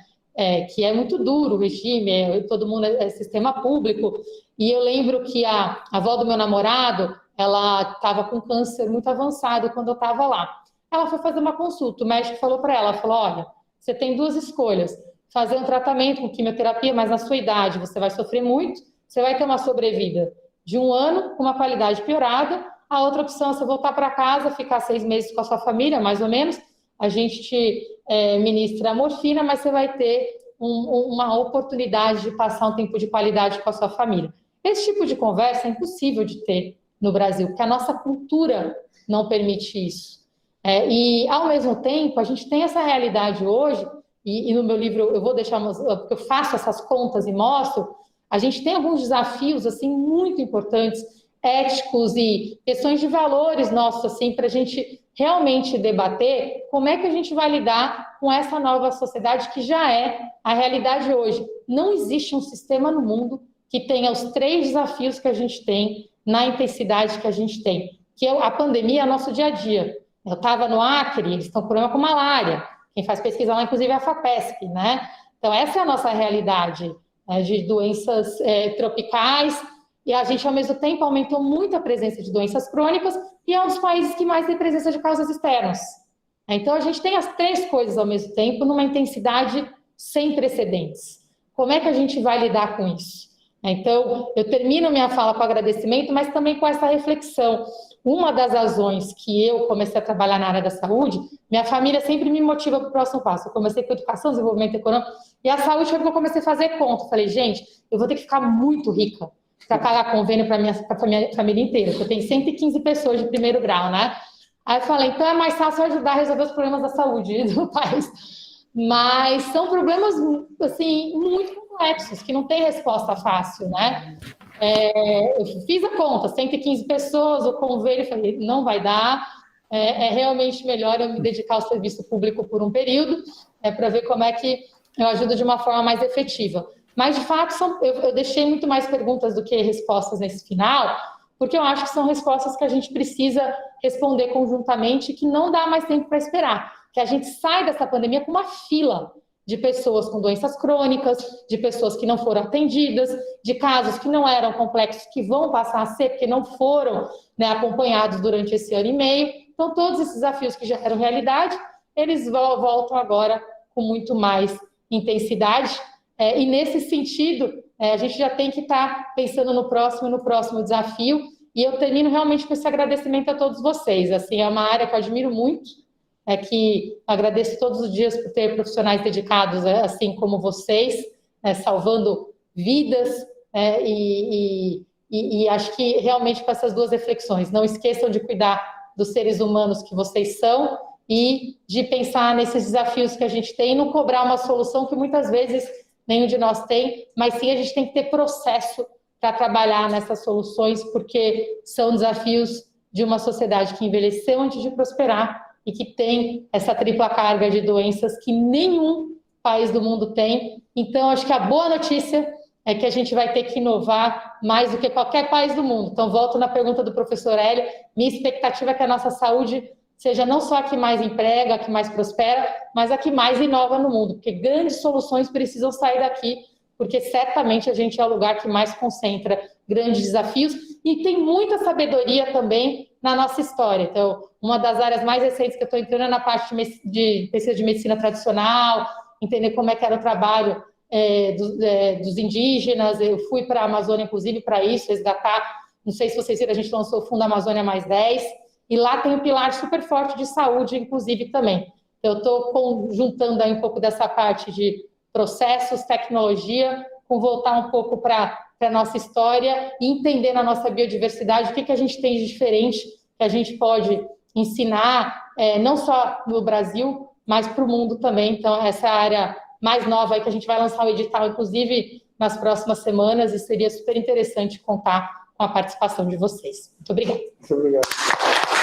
Que é muito duro o regime, todo mundo é sistema público, e eu lembro que a avó do meu namorado, ela estava com câncer muito avançado quando eu estava lá. Ela foi fazer uma consulta, o médico falou para ela, olha, você tem 2 escolhas, fazer um tratamento com quimioterapia, mas na sua idade você vai sofrer muito, você vai ter uma sobrevida de 1 ano, com uma qualidade piorada, a outra opção é você voltar para casa, ficar 6 meses com a sua família, mais ou menos, a gente te ministra a morfina, mas você vai ter uma oportunidade de passar um tempo de qualidade com a sua família. Esse tipo de conversa é impossível de ter no Brasil, porque a nossa cultura não permite isso. E, ao mesmo tempo, a gente tem essa realidade hoje, e no meu livro eu vou deixar, porque eu faço essas contas e mostro, a gente tem alguns desafios assim, muito importantes, éticos e questões de valores nossos, assim, para a gente realmente debater como é que a gente vai lidar com essa nova sociedade que já é a realidade hoje. Não existe um sistema no mundo que tenha os 3 desafios que a gente tem na intensidade que a gente tem, que a pandemia é nosso dia a dia. Eu estava no Acre, eles estão com problema com malária. Quem faz pesquisa lá, inclusive, é a FAPESP, né? Então, essa é a nossa realidade, né, de doenças tropicais, e a gente, ao mesmo tempo, aumentou muito a presença de doenças crônicas e é um dos países que mais tem presença de causas externas. Então, a gente tem as 3 coisas ao mesmo tempo, numa intensidade sem precedentes. Como é que a gente vai lidar com isso? Então, eu termino minha fala com agradecimento, mas também com essa reflexão. Uma das razões que eu comecei a trabalhar na área da saúde, minha família sempre me motiva para o próximo passo. Eu comecei com educação, desenvolvimento econômico, e a saúde foi que eu comecei a fazer conta. Eu falei, gente, eu vou ter que ficar muito rica para pagar convênio para a minha família inteira, porque eu tenho 115 pessoas de primeiro grau, né? Aí eu falei, então é mais fácil ajudar a resolver os problemas da saúde do país. Mas são problemas, assim, muito complexos, que não tem resposta fácil, né? Eu fiz a conta, 115 pessoas, o convênio, falei, não vai dar, é realmente melhor eu me dedicar ao serviço público por um período, para ver como é que eu ajudo de uma forma mais efetiva. Mas, de fato, eu deixei muito mais perguntas do que respostas nesse final, porque eu acho que são respostas que a gente precisa responder conjuntamente, que não dá mais tempo para esperar, que a gente sai dessa pandemia com uma fila de pessoas com doenças crônicas, de pessoas que não foram atendidas, de casos que não eram complexos, que vão passar a ser, porque não foram, né, acompanhados durante esse ano e meio. Então, todos esses desafios que já eram realidade, eles voltam agora com muito mais intensidade. E, nesse sentido, a gente já tem que estar pensando no próximo desafio. E eu termino realmente com esse agradecimento a todos vocês. Assim, é uma área que eu admiro muito, que agradeço todos os dias por ter profissionais dedicados, assim como vocês, salvando vidas, e acho que realmente com essas 2 reflexões, não esqueçam de cuidar dos seres humanos que vocês são e de pensar nesses desafios que a gente tem e não cobrar uma solução que muitas vezes nenhum de nós tem, mas sim a gente tem que ter processo para trabalhar nessas soluções, porque são desafios de uma sociedade que envelheceu antes de prosperar e que tem essa tripla carga de doenças que nenhum país do mundo tem. Então, acho que a boa notícia é que a gente vai ter que inovar mais do que qualquer país do mundo. Então, volto na pergunta do professor Hélio, minha expectativa é que a nossa saúde seja não só a que mais emprega, a que mais prospera, mas a que mais inova no mundo, porque grandes soluções precisam sair daqui, porque certamente a gente é o lugar que mais concentra grandes desafios e tem muita sabedoria também na nossa história. Então, uma das áreas mais recentes que eu estou entrando é na parte de pesquisa de medicina tradicional, entender como é que era o trabalho dos indígenas. Eu fui para a Amazônia, inclusive, para isso, resgatar, não sei se vocês viram, a gente lançou o Fundo Amazônia Mais 10, e lá tem um pilar super forte de saúde, inclusive, também. Eu estou conjuntando aí um pouco dessa parte de processos, tecnologia, com voltar um pouco para a nossa história e entender na nossa biodiversidade o que a gente tem de diferente, que a gente pode ensinar, não só no Brasil, mas para o mundo também. Então, essa é a área mais nova aí que a gente vai lançar o edital, inclusive, nas próximas semanas, e seria super interessante contar com a participação de vocês. Muito obrigada. Muito obrigado.